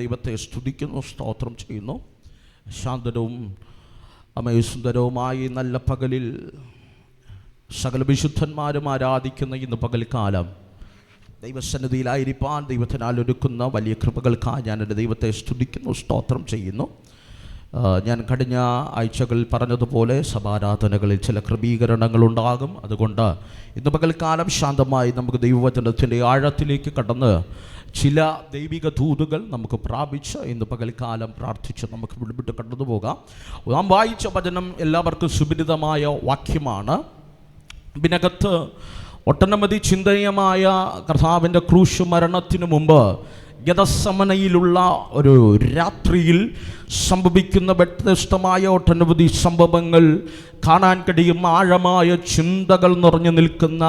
ദൈവത്തെ സ്തുതിക്കുന്നു, സ്തോത്രം ചെയ്യുന്നു. ശാന്തവും സുന്ദരവുമായി നല്ല പകലിൽ സകല വിശുദ്ധന്മാരും ആരാധിക്കുന്ന ഇന്ന് പകൽക്കാലം ദൈവസന്നിധിയിലായിരിക്കാൻ ദൈവത്തിനാൽ ഒരുക്കുന്ന വലിയ കൃപകൾക്കായി ഞാൻ എൻ്റെ ദൈവത്തെ സ്തുതിക്കുന്നു, സ്തോത്രം ചെയ്യുന്നു. ഞാൻ കഴിഞ്ഞ ആഴ്ചകളിൽ പറഞ്ഞതുപോലെ സഭാരാധനകളിൽ ചില ക്രമീകരണങ്ങളുണ്ടാകും. അതുകൊണ്ട് ഇന്ന് പകൽക്കാലം ശാന്തമായി നമുക്ക് ദൈവവചനത്തിൻ്റെ ആഴത്തിലേക്ക് കടന്ന് ചില ദൈവിക ദൂതുകൾ നമുക്ക് പ്രാപിച്ച് ഇന്ന് പകൽക്കാലം പ്രാർത്ഥിച്ച് നമുക്ക് വിടുവിട്ട് കടന്നു പോകാം. നാം വായിച്ച വചനം എല്ലാവർക്കും സുപരിതമായ വാക്യമാണ്. ഇതിനകത്ത് ഒട്ടനവധി ചിന്തനീയമായ കർത്താവിൻ്റെ ക്രൂശ് മരണത്തിനു മുമ്പ് ഗെത്സമനയിലുള്ള ഒരു രാത്രിയിൽ സംഭവിക്കുന്ന വ്യത്യസ്തമായ ഒട്ടനവധി സംഭവങ്ങൾ കാണാൻ കഴിയും. ആഴമായ ചിന്തകൾ നിറഞ്ഞു നിൽക്കുന്ന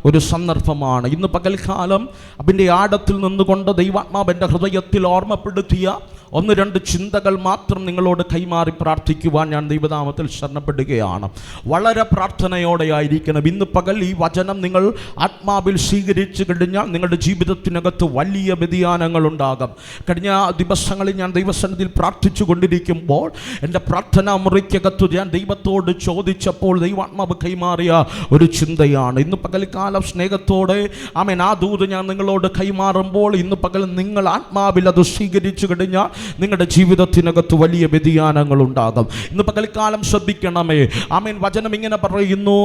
ഒരു സന്ദർഭമാണ്. ഇന്ന് പകൽക്കാലം അതിൻ്റെ ആഴത്തിൽ നിന്നുകൊണ്ട് ദൈവാത്മാവിൻ്റെ ഹൃദയത്തിൽ ഓർമ്മപ്പെടുത്തിയ ഒന്ന് രണ്ട് ചിന്തകൾ മാത്രം നിങ്ങളോട് കൈമാറി പ്രാർത്ഥിക്കുവാൻ ഞാൻ ദൈവനാമത്തിൽ ശരണപ്പെടുകയാണ്. വളരെ പ്രാർത്ഥനയോടെ ആയിരിക്കണം. ഇന്ന് പകൽ ഈ വചനം നിങ്ങൾ ആത്മാവിൽ സ്വീകരിച്ചു കഴിഞ്ഞാൽ നിങ്ങളുടെ ജീവിതത്തിനകത്ത് വലിയ വ്യതിയാനങ്ങൾ ഉണ്ടാകും. കഴിഞ്ഞ ദിവസങ്ങളിൽ ഞാൻ ദൈവസന്നിധിയിൽ പ്രാർത്ഥിച്ചു കൊണ്ടിരിക്കുമ്പോൾ എൻ്റെ പ്രാർത്ഥനാ മുറിക്കകത്ത് ഞാൻ ദൈവത്തോട് ചോദിച്ചപ്പോൾ ദൈവാത്മാവ് കൈമാറിയ ഒരു ചിന്തയാണ്. ഇന്ന് പകൽക്കാലം സ്നേഹത്തോടെ ആ ദൂത് ഞാൻ നിങ്ങളോട് കൈമാറുമ്പോൾ ഇന്ന് പകൽ നിങ്ങൾ ആത്മാവിൽ അത് സ്വീകരിച്ചു കഴിഞ്ഞാൽ നിങ്ങളുടെ ജീവിതത്തിനകത്ത് വലിയ വ്യതിയാനങ്ങൾ ഉണ്ടാകും. ഇന്ന് പകൽക്കാലം ശ്രദ്ധിക്കണമേ. വചനം ഇങ്ങനെ പറയുന്നു.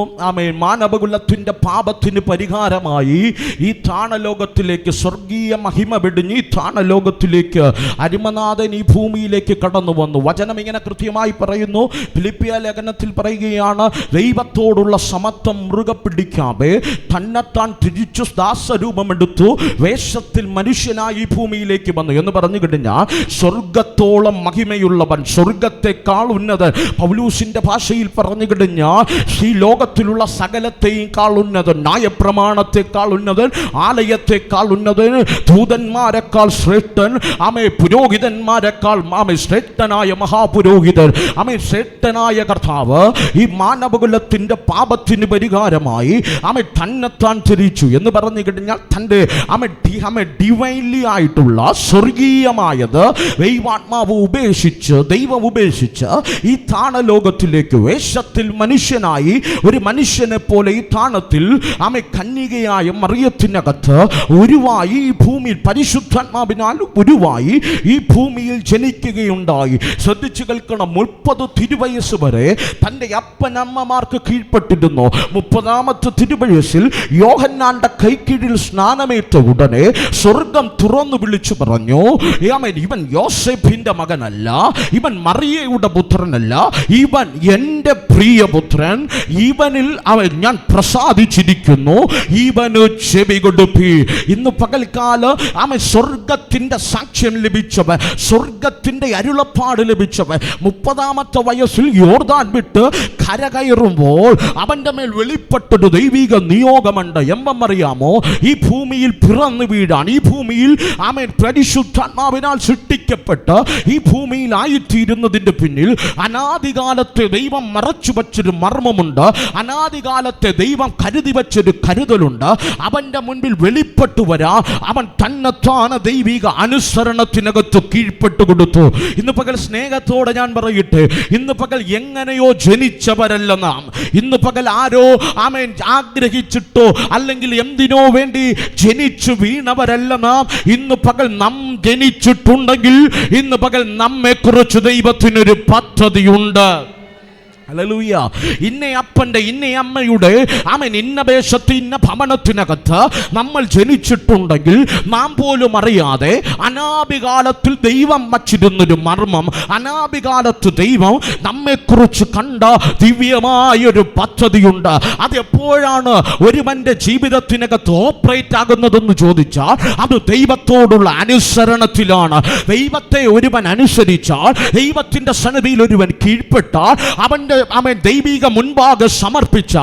മാനവകുലത്തിൻ്റെ പാപത്തിന് പരിഹാരമായി ഈ താണലോകത്തിലേക്ക് സ്വർഗീയ മഹിമ വെടിഞ്ഞ് ഈ താണലോകത്തിലേക്ക് അരിമനാഥൻ ഈ ഭൂമിയിലേക്ക് കടന്നു വന്നു. വചനം ഇങ്ങനെ കൃത്യമായി പറയുന്നു. ഫിലിപ്പിയ ലേഖനത്തിൽ പറയുകയാണ്, ദൈവത്തോടുള്ള സമത്വം മുറുകെ പിടിക്കാതെ തന്നെത്താൻ തിരിച്ചു ദാസരൂപമെടുത്തു വേഷത്തിൽ മനുഷ്യനായി ഈ ഭൂമിയിലേക്ക് വന്നു എന്ന് പറഞ്ഞു കഴിഞ്ഞാൽ സ്വർഗത്തോളം മഹിമയുള്ളവൻ, സ്വർഗത്തെക്കാൾ ഉന്നതൻ. പൗലൂസിന്റെ ഭാഷയിൽ പറഞ്ഞു കഴിഞ്ഞാൽ ഈ ലോകത്തിലുള്ള സകലത്തെക്കാൾ ഉന്നതൻ, ന്യായപ്രമാണത്തെക്കാൾ ഉന്നതൻ, ആലയത്തെക്കാൾ ഉന്നതൻ, ദൂതന്മാരെക്കാൾ ശ്രേഷ്ഠൻ, പുരോഹിതന്മാരെക്കാൾ ശ്രേഷ്ഠനായ മഹാപുരോഹിതൻ, ശ്രേഷ്ഠനായ കർത്താവ് ഈ മാനവകുലത്തിന്റെ പാപത്തിന് പരിഹാരമായി തന്നെത്താൻ തിരിച്ചു എന്ന് പറഞ്ഞു കഴിഞ്ഞാൽ തൻ്റെ ഡിവൈൻലി ആയിട്ടുള്ള സ്വർഗീയമായത് ദൈവാത്മാവ് ഉപേക്ഷിച്ച് ദൈവം ഉപേക്ഷിച്ച് ഈ താണലോകത്തിലേക്ക് വേഷത്തിൽ മനുഷ്യനായി ഒരു മനുഷ്യനെ പോലെ ഈ താണത്തിൽ കന്യകയായ മറിയത്തിനകത്ത് ഉരുവായി ഈ ഭൂമിയിൽ പരിശുദ്ധാത്മാവിനാൽ ഉരുവായി ഈ ഭൂമിയിൽ ജനിക്കുകയുണ്ടായി. ശ്രദ്ധിച്ചു കേൾക്കണം. 30 തിരുവയസ്സ് വരെ തൻ്റെ അപ്പനമ്മമാർക്ക് കീഴ്പ്പെട്ടിരുന്നു. 30ാമത്തെ തിരുവയസ്സിൽ യോഹന്നാന്റെ കൈക്കീഴിൽ സ്നാനമേറ്റ ഉടനെ സ്വർഗം തുറന്നു വിളിച്ചു പറഞ്ഞു, ഇവൻ യോസേഫിന്റെ മകനല്ല, ഇവൻ മറിയയുടെ പുത്രനല്ല, ഇവൻ എൻ്റെ പ്രിയപുത്രൻ, ഇവനിൽ ഞാൻ പ്രസാദിച്ചിരിക്കുന്നു, ഇവന് ചെവി കൊടുപ്പി. ഇന്ന് പകൽക്കാലം സ്വർഗത്തിന്റെ സാക്ഷ്യം ലഭിച്ചവൻ, സ്വർഗത്തിന്റെ അരുളപ്പാട് ലഭിച്ചവൻ 30ാമത്തെ വയസ്സിൽ യോർദാൻ വിട്ട് കരകയറുമ്പോൾ അവന്റെ മേൽ വെളിപ്പെട്ടൊരു ദൈവിക നിയോഗമുണ്ട്. എന്തറിയാമോ? ഈ ഭൂമിയിൽ പിറന്നു വീഴാൻ, ഈ ഭൂമിയിൽ പരിശുദ്ധാത്മാവിനാൽ സൃഷ്ടിക്കപ്പെട്ട് ഈ ഭൂമിയിൽ ആയിത്തീരുന്നതിന്റെ പിന്നിൽ അനാദികാലത്തെ ദൈവം മറച്ചു വച്ചൊരു മർമ്മമുണ്ട്. അനാദികാലത്തെ ദൈവം കരുതി വച്ചൊരു കരുതലുണ്ട്. അവന്റെ മുൻപിൽ വെളിപ്പെട്ടു വരാ അവൻ തന്നെത്താന ദൈവിക അനുസരണത്തിനകത്ത് കീഴ്പ്പെട്ടു കൊടുത്തു. ഇന്ന് പകൽ സ്നേഹത്തോടെ ഞാൻ പറയട്ടെ, ഇന്ന് പകൽ എങ്ങനെയോ ജനിച്ചവരല്ല നാം. ഇന്ന് പകൽ ആരോ ആഗ്രഹിച്ചിട്ടോ അല്ലെങ്കിൽ എന്തിനോ വേണ്ടി ജനിച്ചു വീണവരല്ല നാം. ഇന്ന് പകൽ നാം ജനിച്ചിട്ടുണ്ടെങ്കിൽ ഇന്ന് പകൽ നമ്മെക്കുറിച്ച് ദൈവത്തിനൊരു പദ്ധതിയുണ്ട്. ഹല്ലേലൂയ. ഇന്ന അപ്പൻ്റെ ഇന്ന അമ്മയുടെ ഇന്ന ദേശത്ത് ഇന്ന ഭവനത്തിനകത്ത് നമ്മൾ ജനിച്ചിട്ടുണ്ടെങ്കിൽ നാം പോലും അറിയാതെ അനാദികാലത്തിൽ ദൈവം വച്ചിരുന്നൊരു മർമ്മം, അനാദികാലത്ത് ദൈവം നമ്മെക്കുറിച്ച് കണ്ട ദിവ്യമായൊരു പദ്ധതിയുണ്ട്. അതെപ്പോഴാണ് ഒരുവന്റെ ജീവിതത്തിനകത്ത് ഓപ്പറേറ്റ് ആകുന്നതെന്ന് ചോദിച്ചാൽ അത് ദൈവത്തോടുള്ള അനുസരണത്തിലാണ്. ദൈവത്തെ ഒരുവൻ അനുസരിച്ചാൽ, ദൈവത്തിന്റെ സന്നിധിയിൽ ഒരുവൻ കീഴ്പ്പെട്ടാൽ, അവന്റെ ദൈവിക മുൻപാകെ സമർപ്പിച്ച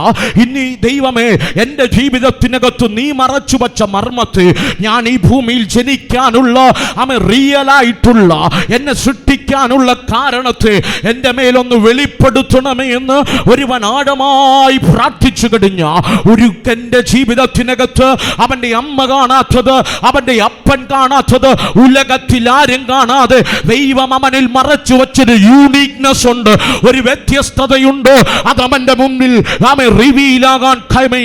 ഇനി ദൈവമേ എൻ്റെ ജീവിതത്തിനകത്ത് നീ മറച്ചു വച്ച മർമ്മത്തെ ഞാൻ ഈ ഭൂമിയിൽ ജനിക്കാനുള്ള റിയലായിട്ടുള്ള എന്നെ സൃഷ്ടിക്ക ജീവിക്കാനുള്ള കാരണത്തെ എൻ്റെ മേലൊന്ന് വെളിപ്പെടുത്തണമേ എന്ന് ഒരുവൻ ആഴമായി പ്രാർത്ഥിച്ചു കഴിഞ്ഞ ഒരുക്കൻ്റെ ജീവിതത്തിനകത്ത് അവൻ്റെ അമ്മ കാണാത്തത്, അവൻ്റെ അപ്പൻ കാണാത്തത്, ഉലകത്തിൽ ആരും കാണാതെ ദൈവം അവനിൽ മറച്ചു വച്ചൊരു യൂണീക്നെസ് ഉണ്ട്, ഒരു വ്യത്യസ്തതയുണ്ട്. അത് അവൻ്റെ മുന്നിൽ റിവീലാകാൻ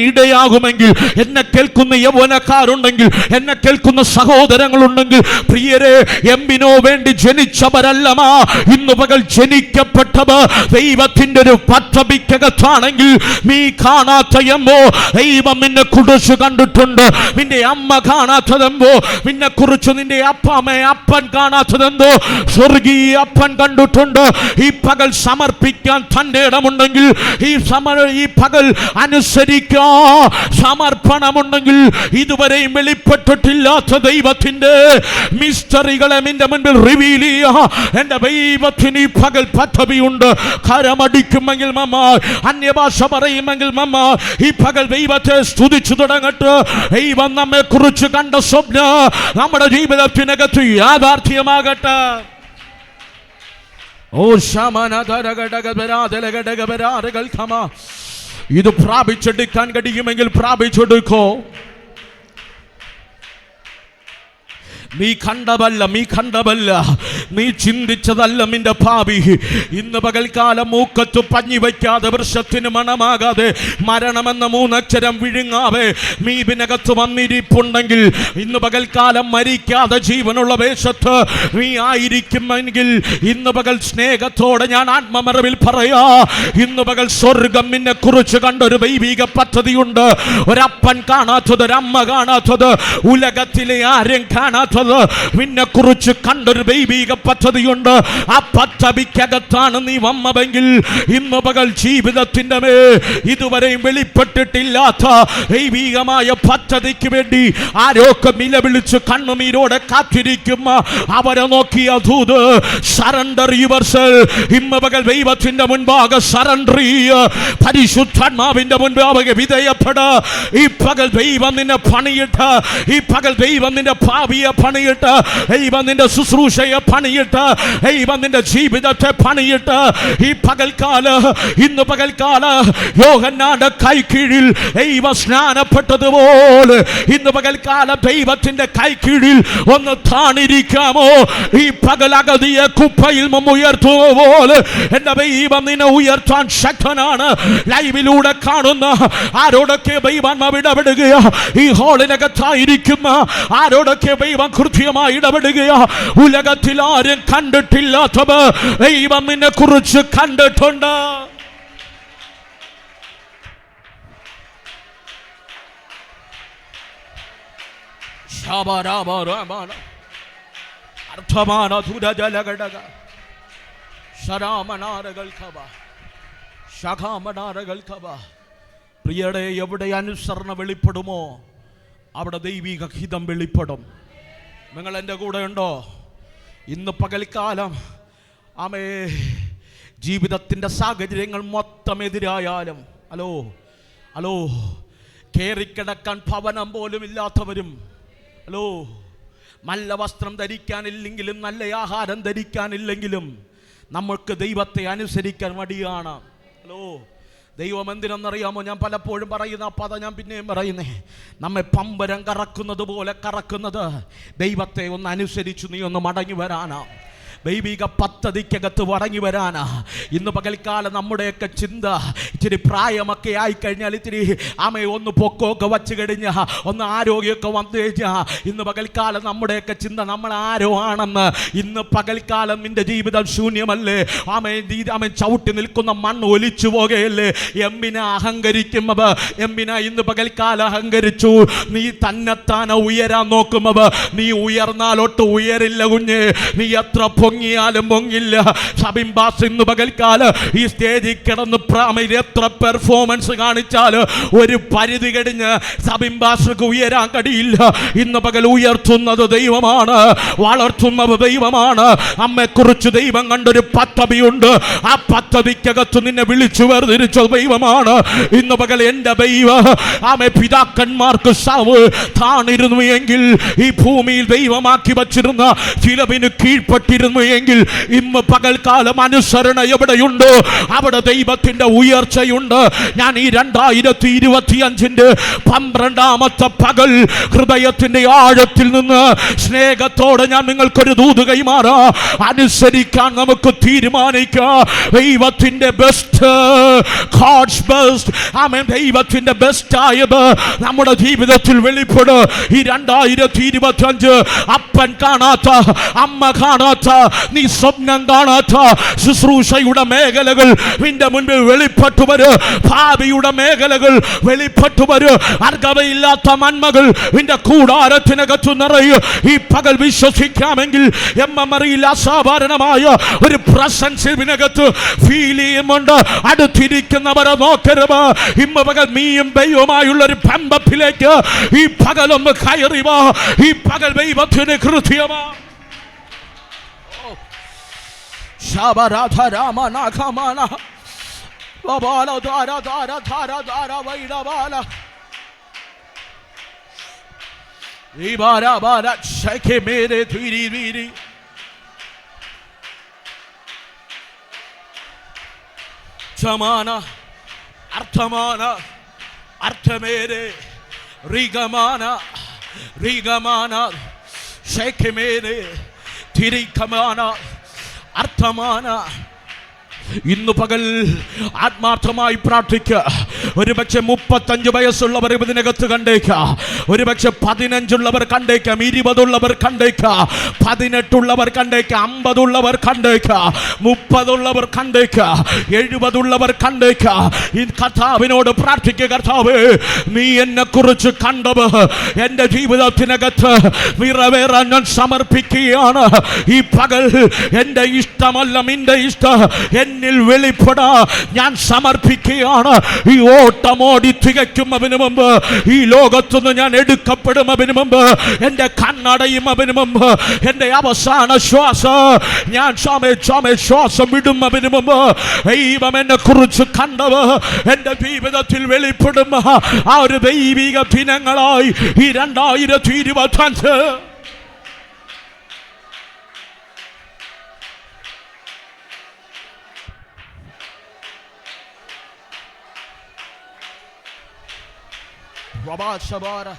ഇടയാകുമെങ്കിൽ, എന്നെ കേൾക്കുന്ന യൗവനക്കാരുണ്ടെങ്കിൽ, എന്നെ കേൾക്കുന്ന സഹോദരങ്ങളുണ്ടെങ്കിൽ, പ്രിയരെ, എമ്മിനോ വേണ്ടി ജനിച്ചവരല്ലമാ ഇന്ന് പകൽ ജനിക്കപ്പെട്ടവർ ദൈവത്തിന്റെ ഒരു പദ്ധതിക്കകത്താണെങ്കിൽ, നീ കാണാത്ത എമ്മോ ദൈവം നിന്നെ കുറിച്ച് കണ്ടിട്ടുണ്ട്. നിന്റെ അമ്മ കാണാത്തതെന്തോ നിന്നെ കുറിച്ച് നിന്റെ അപ്പൻ കാണാത്തതെന്തോ സ്വർഗീയ അപ്പൻ കണ്ടിട്ടുണ്ട്. ഈ പകൽ സമർപ്പിക്കാൻ തന്റെ ഇടമുണ്ടെങ്കിൽ, ഈ പകൽ അനുസരിക്കാൻ സമർപ്പണമുണ്ടെങ്കിൽ, ഇതുവരെയും വെളിപ്പെട്ടിട്ടില്ലാത്ത ദൈവത്തിന്റെ മിസ്റ്ററികളെ നിന്റെ മുൻപിൽ റിവീൽ ചെയ്യാ എന്റെ ദൈവത്തിന് ഈ പകൽ പദ്ധതിയുണ്ട്. കരമടിക്കുമെങ്കിൽ മമ്മ, അന്യഭാഷ പറയുമെങ്കിൽ മമ്മ, ഈ പകൽ ദൈവത്തെ സ്തുതിച്ചു തുടങ്ങട്ടെ. ദൈവം നമ്മെ കുറിച്ച് കണ്ട സ്വപ്നം നമ്മുടെ ജീവിതത്തിനകത്ത് യാഥാർത്ഥ്യമാകട്ടെ. ഓ ഇത് പ്രാപിച്ചെടുക്കാൻ കഴിയുമെങ്കിൽ പ്രാപിച്ചെടുക്കോ. നീ കണ്ടതല്ല, നീ ചിന്തിച്ചതല്ല നിന്റെ ഭാവി. ഇന്ന് പകൽക്കാലം മൂക്കത്ത് പഞ്ഞി വയ്ക്കാതെ, വൃക്ഷത്തിന് മണമാകാതെ, മരണമെന്ന മൂന്നക്ഷരം വിഴുങ്ങാതെ നീ ഇതിനകത്ത് വന്നിരിപ്പുണ്ടെങ്കിൽ, ഇന്ന് പകൽക്കാലം മരിക്കാതെ ജീവനുള്ള വേഷത്ത് നീ ആയിരിക്കുമെങ്കിൽ, ഇന്ന് പകൽ സ്നേഹത്തോടെ ഞാൻ ആത്മമറവിൽ പറയാ, ഇന്ന് പകൽ സ്വർഗം നിന്നെ കുറിച്ച് കണ്ടൊരു ദൈവിക പദ്ധതിയുണ്ട്. ഒരപ്പൻ കാണാത്തത്, ഒരമ്മ കാണാത്തത്, ഉലകത്തിലെ ആരും കാണാത്തത് നിന്നെ കുറിച്ച് കണ്ടൊരു ദൈവിക പദ്ധതിയുണ്ട്. ആ പദ്ധതിക്കകത്താണ് നീ വന്നതെങ്കിൽ, ഇന്ന് പകൽ ജീവിതത്തിന്റെ ഇതുവരെയും വെളിപ്പെട്ടിട്ടില്ലാത്ത ദൈവികമായ പദ്ധതിക്ക് വേണ്ടി ആരോഗ്യം നിലവിളിച്ച് കണ്ണുനീരോടെ കാത്തിരിക്കും. അവരെ നോക്കിയ ദൂത്, സറണ്ടർ യുവർസെൽഫ്. ഇന്ന് പകൽ ദൈവത്തിന്റെ മുൻപാകെ സറണ്ടർ ചെയ്യ, പരിശുദ്ധാത്മാവിന്റെ മുൻപാകെ വിധേയപ്പെട. ഈ പകൽ ദൈവം നിന്നെ പണിയിട്ട്, ഈ പകൽ ദൈവം നിന്റെ ഭാവിയെ പണിയിട്ട്, ദൈവം നിന്റെ ശുശ്രൂഷയെ പണിയിട്ട്, ദൈവം നിന്റെ ജീവിതത്തെ പണിയിട്ട്, ഈ പകൽക്കാല, ഇന്ന് പകൽക്കാല യോഹന്നാന്റെ കൈക്കീഴിൽ ദൈവ സ്നാനപ്പെട്ടതുപോലെ ഇന്ന് പകൽക്കാലം ദൈവത്തിന്റെ കൈക്കീഴിൽ ഒന്ന് താണിരിക്കാമോ? ഈ പകൽ അഗതിയെ കുപ്പയിൽ ഉയർത്തുക പോലെ എന്റെ ദൈവം നിന്നെ ഉയർത്താൻ ശക്തനാണ്. ലൈവിലൂടെ കാണുന്ന ആരോടൊക്കെ ദൈവം ഇടപെടുകയോ, ഈ ഹോളിനകത്തായിരിക്കുന്ന ആരോടൊക്കെ ദൈവം കൃത്യമായി ഇടപെടുകയോ, ഉലകത്തിൽ ആരും കണ്ടിട്ടില്ലാത്തവ ദൈവം നിന്നെ കുറിച്ച് കണ്ടിട്ടുണ്ട്. പ്രിയടെ, എവിടെ അനുസരണ വെളിപ്പെടുമോ അവിടെ ദൈവിക ഹിതം വെളിപ്പെടും. നിങ്ങൾ എൻ്റെ കൂടെ ഉണ്ടോ? ഇന്ന് പകൽക്കാലം ആമേ ജീവിതത്തിൻ്റെ സാഹചര്യങ്ങൾ മൊത്തം എതിരായാലും, ഹലോ കേറിക്കിടക്കാൻ ഭവനം പോലും ഇല്ലാത്തവരും, നല്ല വസ്ത്രം ധരിക്കാനില്ലെങ്കിലും, നല്ല ആഹാരം ധരിക്കാനില്ലെങ്കിലും, നമ്മൾക്ക് ദൈവത്തെ അനുസരിക്കാൻ മടിയാണ്. ദൈവം എന്തിനെന്നറിയാമോ? ഞാൻ പലപ്പോഴും പറയുന്ന ആ പദം ഞാൻ പിന്നെയും പറയുന്നേ, നമ്മെ പമ്പരം കറക്കുന്നത് പോലെ കറക്കുന്നത് ദൈവത്തെ ഒന്ന് അനുസരിച്ചു നീ ഒന്ന് മടങ്ങി വരാനാ, ദൈവിക പദ്ധതിക്കകത്ത് മടങ്ങി വരാനാ. ഇന്ന് പകൽക്കാലം നമ്മുടെയൊക്കെ ചിന്ത ഇച്ചിരി പ്രായമൊക്കെ ആയിക്കഴിഞ്ഞാൽ, ഇത്തിരി ഒന്ന് പൊക്കമൊക്കെ വച്ച് കഴിഞ്ഞാൽ, ഒന്ന് ആരോഗ്യമൊക്കെ വന്നു കഴിഞ്ഞാൽ, ഇന്ന് പകൽക്കാലം നമ്മുടെയൊക്കെ ചിന്ത നമ്മൾ ആരോ ആണെന്ന്. ഇന്ന് പകൽക്കാലം നിന്റെ ജീവിതം ശൂന്യമല്ലേ? ആമേ ചവിട്ടി നിൽക്കുന്ന മണ്ണ് ഒലിച്ചു പോകുകയല്ലേ? എമ്മിനെ അഹങ്കരിക്കുമ്പോ, എമ്മിന ഇന്ന് പകൽക്കാലം അഹങ്കരിച്ചു. നീ തന്നെത്താന ഉയരാൻ നോക്കുമ്പോ നീ ഉയർന്നാലൊട്ട് ഉയരില്ല കുഞ്ഞ്. നീ എത്ര പൊങ്ങിയാലും പൊങ്ങില്ല. ഷബിംബാസ് ഇന്ന് പകൽക്കാലം ഈ സ്റ്റേജിൽ കിടന്ന് എത്ര പെർഫോമൻസ് കാണിച്ചാൽ ഒരു പരിധി കഴിഞ്ഞ് സബിംബാസ്ക്ക് ഉയരാൻ കഴിയില്ല. ഇന്ന് പകൽ ഉയർത്തുന്നത് ദൈവമാണ്, വളർത്തുന്നത് ദൈവമാണ്. അമ്മയെക്കുറിച്ച് ദൈവം കണ്ടൊരു പദ്ധതിയുണ്ട്. ആ പദ്ധതിക്കകത്ത് നിന്നെ വിളിച്ചു വേർതിരിച്ച ദൈവമാണ്. ഇന്ന് പകൽ എൻ്റെ ദൈവം ആമേ പിതാക്കന്മാർക്ക് താണിരുന്നു എങ്കിൽ, ഈ ഭൂമിയിൽ ദൈവമാക്കി വച്ചിരുന്ന ചിലവിന് കീഴ്പ്പെട്ടിരുന്നു എങ്കിൽ, ഇന്ന് പകൽക്കാലം അനുസരണ എവിടെയുണ്ട് അവിടെ ദൈവത്തിന്റെ ഉയർച്ചയുണ്ട്. ഞാൻ ഈ 2025 12ാമത്തെ പകൽ ഹൃദയത്തിന്റെ ആഴത്തിൽ നിന്ന് സ്നേഹത്തോടെ ഞാൻ നിങ്ങൾക്കൊരു ദൂത് കൈമാറാ. അനുസരിക്കാൻ നമുക്ക് തീരുമാനിക്കാം. ദൈവത്തിന്റെ ബെസ്റ്റ്, ഗോഡ്സ് ബെസ്റ്റ്, ആമേൻ, ദൈവത്തിന്റെ ബെസ്റ്റ് ആയത് നമ്മുടെ ജീവിതത്തിൽ വെളിപ്പെടും. ഈ 2025 അപ്പൻ കാണാത്ത, അമ്മ കാണാത്ത, നീ സ്വപ്നം കാണാത്ത ശുശ്രൂഷയുടെ മേഖലകൾ നിന്റെ മുൻപിൽ വെളിപ്പെട്ടു വരും. ഭാവിയുടെ മേഖലകൾ വെളിപ്പെട്ടു വരും. അർഹതയില്ലാത്ത നന്മകൾ നിന്റെ കൂടാരത്തിനകത്തു നിറയും. ഈ പകൽ വിശ്വസിക്കാമെങ്കിൽ എമ്മറിയിൽ അസാധാരണമായ ഒരു പ്രസൻസ് ഇതിനകത്ത് ഫീൽ ചെയ്യുന്നുണ്ട്. അടുത്തിരിക്കുന്നവരെ നോക്കരുത്. ഇന്ന് പകൽ നീയും ദൈവമായുള്ള ഒരു ബന്ധത്തിലേക്ക് ഈ പകലൊന്ന് കയറി വാ. ഈ പകൽ ദൈവത്തിന് കൃത്യമാ. ശബരാധരാമനാഖമാന ബബാല ധാര ധാര ധാര ധാര വൈഡബാല ഇബാരബാല ശഖെ മേരെ ധീരി ധീരി സമാന അർത്ഥമാന അർത്ഥമേരെ റിഗമാന റിഗമാന ശഖെ മേരെ ധിരിഖമാന അർത്ഥമാന. ഇന്ന് പകൽ ആത്മാർത്ഥമായി പ്രാർത്ഥിക്കുക. ഒരുപക്ഷെ 35 വയസ്സുള്ളവർ ഇതിനകത്ത് കണ്ടേക്കാം, ഒരുപക്ഷെ 15 ഉള്ളവർ കണ്ടേക്കാം, 20 ഉള്ളവർ കണ്ടേക്കാം, 18 കണ്ടേക്കാം, 50 കണ്ടേക്കാം, 30 കണ്ടേക്കാം, 70 കണ്ടേക്കാം. ഈ കർത്താവിനോട് പ്രാർത്ഥിക്കുക. കർത്താവേ, നീ എന്നെ കുറിച്ച് കണ്ടത് എൻ്റെ ജീവിതത്തിനകത്ത് നിറവേറാൻ ഞാൻ സമർപ്പിക്കുകയാണ്. ഈ പകൽ എൻ്റെ ഇഷ്ടമല്ല, നിന്റെ ഇഷ്ടം എന്നിൽ വെളിപ്പെടാ ഞാൻ സമർപ്പിക്കുകയാണ്. ഈ ഓട്ടമോടി തികയ്ക്കുന്നതിന് മുമ്പ്, ഈ ലോകത്തുനിന്ന് ഞാൻ എടുക്കപ്പെടുന്നതിന് മുമ്പ്, എൻ്റെ കണ്ണടയുന്നതിന് മുമ്പ്, എൻ്റെ അവസാന ശ്വാസം ഞാൻ ശ്വാസം വിടുന്നതിന് മുമ്പ് ദൈവം എന്നെ കുറിച്ച് കണ്ടത് എൻ്റെ ജീവിതത്തിൽ വെളിപ്പെടുന്ന ആ ഒരു ദൈവിക ദിനങ്ങളായി ഈ 2025 Rabba Shabara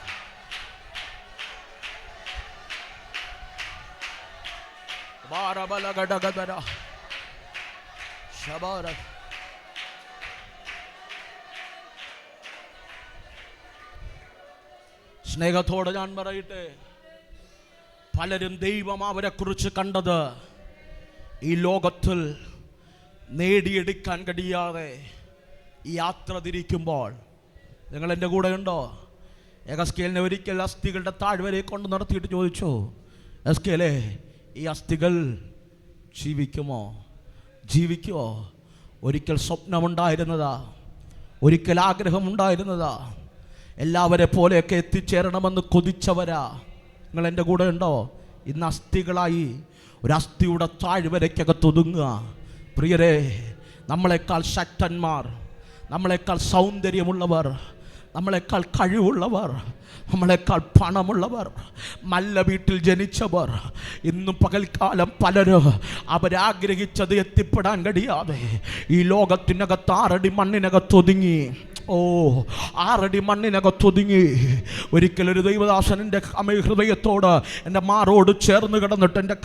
Bara Balagadagadara Shabara സ്നേഹത്തോടെ ഞാൻ പറയട്ടെ, പലരും ദൈവം അവരെ കുറിച്ച് കണ്ടത് ഈ ലോകത്തിൽ നേടിയെടുക്കാൻ കഴിയാതെ യാത്ര തിരിക്കുമ്പോൾ, നിങ്ങൾ എൻ്റെ കൂടെ ഉണ്ടോ? എസ്കേലിനെ ഒരിക്കൽ അസ്ഥികളുടെ താഴ്വരയെ കൊണ്ട് നടത്തിയിട്ട് ചോദിച്ചു, എസ്കേലേ, ഈ അസ്ഥികൾ ജീവിക്കുമോ? ഒരിക്കൽ സ്വപ്നമുണ്ടായിരുന്നതാ, ഒരിക്കൽ ആഗ്രഹമുണ്ടായിരുന്നതാ, എല്ലാവരെ പോലെയൊക്കെ എത്തിച്ചേരണമെന്ന് കൊതിച്ചവരാ. നിങ്ങൾ എൻ്റെ കൂടെ ഉണ്ടോ? ഇന്ന് അസ്ഥികളായി ഒരു അസ്ഥിയുടെ താഴ്വരയ്ക്കകത്ത് ഒതുങ്ങുക. പ്രിയരെ, നമ്മളെക്കാൾ ശക്തന്മാർ, നമ്മളെക്കാൾ സൗന്ദര്യമുള്ളവർ, നമ്മളെക്കാൾ കഴിവുള്ളവർ, നമ്മളെക്കാൾ പണമുള്ളവർ, നല്ല വീട്ടിൽ ജനിച്ചവർ, ഇന്നും പകൽക്കാലം പലരും അവരാഗ്രഹിച്ചത് എത്തിപ്പെടാൻ കഴിയാതെ ഈ ലോകത്തിനകത്ത് 6 അടി മണ്ണിനകത്തൊതുങ്ങി. 6 അടി മണ്ണിനകത്തൊതുങ്ങി. ഒരിക്കലൊരു ദൈവദാസൻ എൻ്റെ ഹൃദയത്തോട്, എൻ്റെ മാറോട് ചേർന്ന് കിടന്നിട്ട്, എൻ്റെ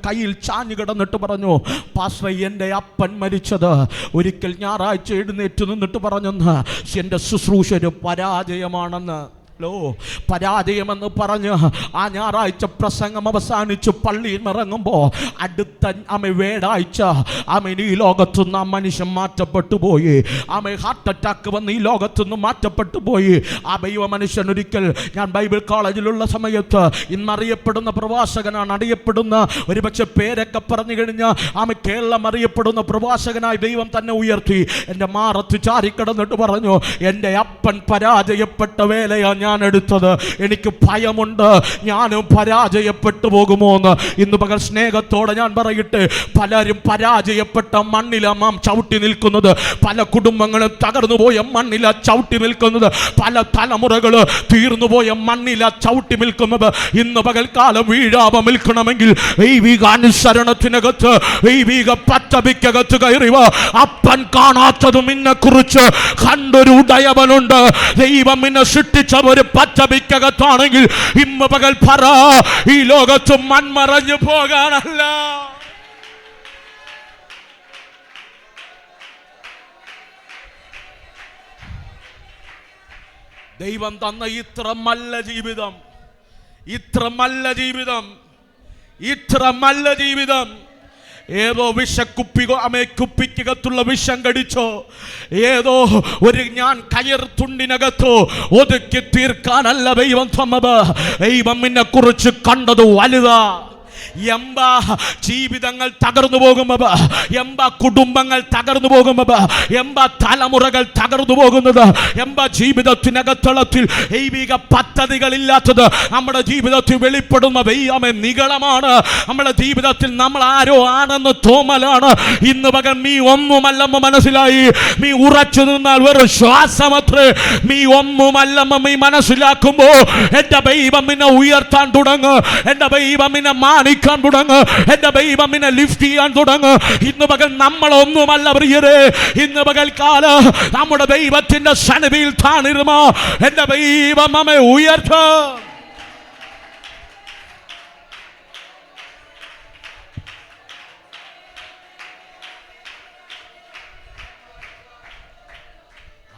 കയ്യിൽ ചാഞ്ഞു കിടന്നിട്ട് പറഞ്ഞു, പാസ്റ്റർ, എൻ്റെ അപ്പൻ മരിച്ചത് ഒരിക്കൽ ഞായറാഴ്ച എഴുന്നേറ്റ് നിന്നിട്ട് പറഞ്ഞെന്ന് എൻ്റെ ശുശ്രൂഷ ഒരു പരാജയമാണെന്ന്. പരാജയമെന്ന് പറഞ്ഞ് ആ ഞായറാഴ്ച പ്രസംഗം അവസാനിച്ച് പള്ളിയിൽ ഇറങ്ങുമ്പോൾ അടുത്ത വേടാഴ്ച ഈ ലോകത്തുനിന്ന് ആ മനുഷ്യൻ മാറ്റപ്പെട്ടു പോയി. ഹാർട്ട് അറ്റാക്ക് വന്ന് ഈ ലോകത്തുനിന്ന് മാറ്റപ്പെട്ടു പോയി. ആ ദൈവ മനുഷ്യൻ ഒരിക്കൽ ഞാൻ ബൈബിൾ കോളേജിലുള്ള സമയത്ത് ഇന്നറിയപ്പെടുന്ന പ്രവാചകനാണ്, അറിയപ്പെടുന്ന ഒരുപക്ഷെ പേരൊക്കെ പറഞ്ഞു കഴിഞ്ഞാൽ കേരളം അറിയപ്പെടുന്ന പ്രവാചകനായി ദൈവം തന്നെ ഉയർത്തി. എൻ്റെ മാറത്ത് ചാരിക്കിടന്നിട്ട് പറഞ്ഞു, എൻ്റെ അപ്പൻ പരാജയപ്പെട്ട വേലയാ ഞാൻ എടുത്തത്, എനിക്ക് ഭയമുണ്ട് ഞാനും പരാജയപ്പെട്ടു പോകുമോ എന്ന്. ഇന്ന് പകൽ സ്നേഹത്തോടെ ഞാൻ പറയട്ടെ, പലരും പരാജയപ്പെട്ട മണ്ണിലാ നാം ചവിട്ടി നിൽക്കുന്നത്. പല കുടുംബങ്ങളും തകർന്നുപോയ മണ്ണിലാ ചവിട്ടി നിൽക്കുന്നത്. പല തലമുറകൾ തീർന്നുപോയ മണ്ണിലാ ചവിട്ടി നിൽക്കുന്നത്. ഇന്ന് പകൽക്കാലം വീഴാതെ നിൽക്കണമെങ്കിൽ ദൈവിക അനുസരണത്തിനകത്ത്, ദൈവിക പദ്ധതിക്കകത്ത് കയറിവ. അപ്പൻ കാണാത്തതും നിന്നെ കുറിച്ച് കണ്ടൊരു ഉടയവനുണ്ട്. ദൈവം നിന്നെ സൃഷ്ടിച്ച ഒരു പദ്ധതിക്കകത്താണെങ്കിൽ ഇന്ന് പകൽ പറ, ഈ ലോകത്ത് മൺമറഞ്ഞു പോകാനല്ല. ദൈവം തന്ന ഇത്ര നല്ല ജീവിതം, ഇത്ര നല്ല ജീവിതം, ഇത്ര നല്ല ജീവിതം ഏതോ കുപ്പിക്കകത്തുള്ള വിഷം കടിച്ചോ, ഏതോ ഒരു ഞാൻ കയർ തുണ്ടിനകത്തോ ഒതുക്കി തീർക്കാനല്ല ദൈവം തന്നത്. ദൈവം നിന്നെ കുറിച്ച് കണ്ടത് വലുതാ. എമ്പാ ജീവിതങ്ങൾ തകർന്നു പോകുന്നത്, എമ്പാ കുടുംബങ്ങൾ തകർന്നു പോകുന്നത്, എമ്പാ തലമുറകൾ തകർന്നു പോകുന്നത്, എമ്പാ ജീവിതത്തിനകത്തളത്തിൽ ദൈവിക പദ്ധതികളില്ലാത്തത് നമ്മുടെ ജീവിതത്തിൽ വെളിപ്പെടുന്ന ദൈവമേ നിഗളമാണ്. നമ്മുടെ ജീവിതത്തിൽ നമ്മൾ ആരോ ആണെന്ന് തോന്നലാണ്. ഇന്ന് പകൽ നീ ഒന്നുമല്ലെന്ന് മനസ്സിലായി, നീ ഉറച്ചു നിന്നാൽ വെറും ശ്വാസമത്രേ. നീ ഒന്നുമല്ലെന്ന് നീ മനസ്സിലാക്കുമ്പോ എന്റെ ദൈവം നിന്നെ ഉയർത്താൻ തുടങ്ങ്, എന്റെ ദൈവം നിന്നെ മാനിക്കാൻ തുടങ്ങ്, എന്റെ ദൈവം നിന്നെ ലിഫ്റ്റ് ചെയ്യാൻ തുടങ്ങ്. ഇന്ന് പകൽ നമ്മളൊന്നുമല്ല പ്രിയരെ, ഇന്ന് പകൽക്കാലം നമ്മുടെ ദൈവത്തിന്റെ സന്നിധിയിൽ താണിരുമോ എന്റെ ദൈവം നമ്മെ ഉയർത്തും.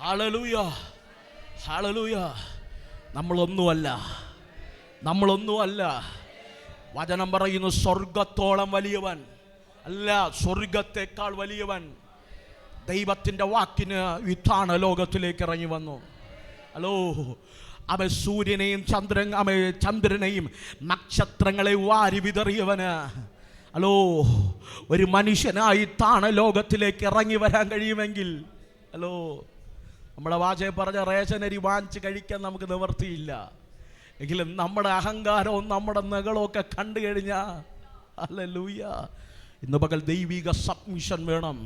ഹല്ലേലൂയ, ഹല്ലേലൂയ. നമ്മളൊന്നുമല്ല. വചനം പറയുന്നു, സ്വർഗത്തോളം വലിയവൻ അല്ല, സ്വർഗത്തെക്കാൾ വലിയവൻ ദൈവത്തിൻ്റെ വാക്കിന് വിധാന ലോകത്തിലേക്ക് ഇറങ്ങി വന്നു. ഹലോ, അവൻ സൂര്യനെയും ചന്ദ്രനെയും നക്ഷത്രങ്ങളെ വാരി വിതറിയവന് ഹലോ ഒരു മനുഷ്യനായി താണ ലോകത്തിലേക്ക് ഇറങ്ങി വരാൻ കഴിയുമെങ്കിൽ, ഹലോ, നമ്മളെ വാചകം പറഞ്ഞ റേഷനരി വാങ്ങിച്ച് കഴിക്കാൻ നമുക്ക് നിവർത്തിയില്ല എങ്കിലും നമ്മുടെ അഹങ്കാരവും നമ്മുടെ നകളവും ഒക്കെ കണ്ടു കഴിഞ്ഞാൽ ഹല്ലേലൂയ, ഇന്ന് പകൽ ദൈവിക സബ്മിഷൻ വേണം.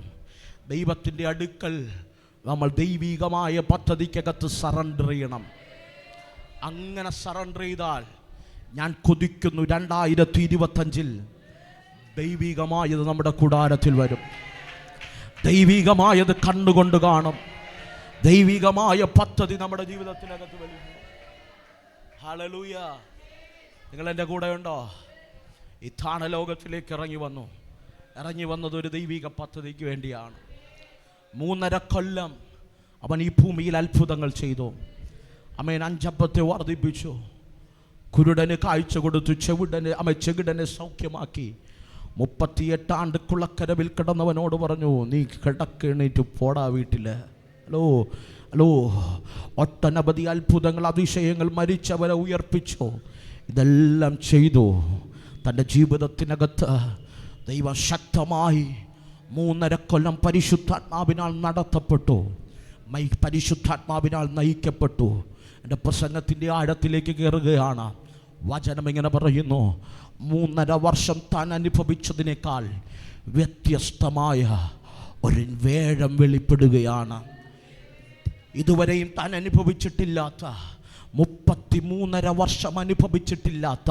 ദൈവത്തിൻ്റെ അടുക്കൽ നമ്മൾ ദൈവികമായ പദ്ധതിക്കകത്ത് സറണ്ടർ ചെയ്യണം. അങ്ങനെ സറണ്ടർ ചെയ്താൽ ഞാൻ കൊതിക്കുന്നു 2025 ദൈവികമായത് നമ്മുടെ കൂടാരത്തിൽ വരും. ദൈവികമായത് കണ്ടുകൊണ്ട് കാണും. ദൈവികമായ പദ്ധതി നമ്മുടെ ജീവിതത്തിനകത്ത് വരും. ഹല്ലേലൂയ. നിങ്ങൾ എൻ്റെ കൂടെ ഉണ്ടോ? ഈ താണലോകത്തിലേക്ക് ഇറങ്ങി വന്നത് ഒരു ദൈവിക പദ്ധതിക്ക് വേണ്ടിയാണ്. 3.5 കൊല്ലം അവൻ ഈ ഭൂമിയിൽ അത്ഭുതങ്ങൾ ചെയ്തു. അമേൻ. 5 അപ്പത്തെ വർദ്ധിപ്പിച്ചു, കുരുടന് കാഴ്ച കൊടുത്തു, ചെകിടനെ സൗഖ്യമാക്കി. 38 ആണ്ട് കുളക്കരവിൽ കിടന്നവനോട് പറഞ്ഞു, നീ കിടക്കെണീറ്റ് പോടാ വീട്ടിൽ. ഹലോ, ഒട്ടനവധി അത്ഭുതങ്ങൾ, അതിശയങ്ങൾ, മരിച്ചവരെ ഉയർപ്പിച്ചു. ഇതെല്ലാം ചെയ്തു. തൻ്റെ ജീവിതത്തിനകത്ത് ദൈവം ശക്തമായി 3.5 കൊല്ലം പരിശുദ്ധാത്മാവിനാൽ നടത്തപ്പെട്ടു, പരിശുദ്ധാത്മാവിനാൽ നയിക്കപ്പെട്ടു. എൻ്റെ പ്രസംഗത്തിൻ്റെ ആഴത്തിലേക്ക് കയറുകയാണ്. വചനം ഇങ്ങനെ പറയുന്നു, 3.5 വർഷം താൻ അനുഭവിച്ചതിനേക്കാൾ വ്യത്യസ്തമായ ഒരു വേഴം വെളിപ്പെടുകയാണ്. ഇതുവരെയും താൻ അനുഭവിച്ചിട്ടില്ലാത്ത 33.5 വർഷം അനുഭവിച്ചിട്ടില്ലാത്ത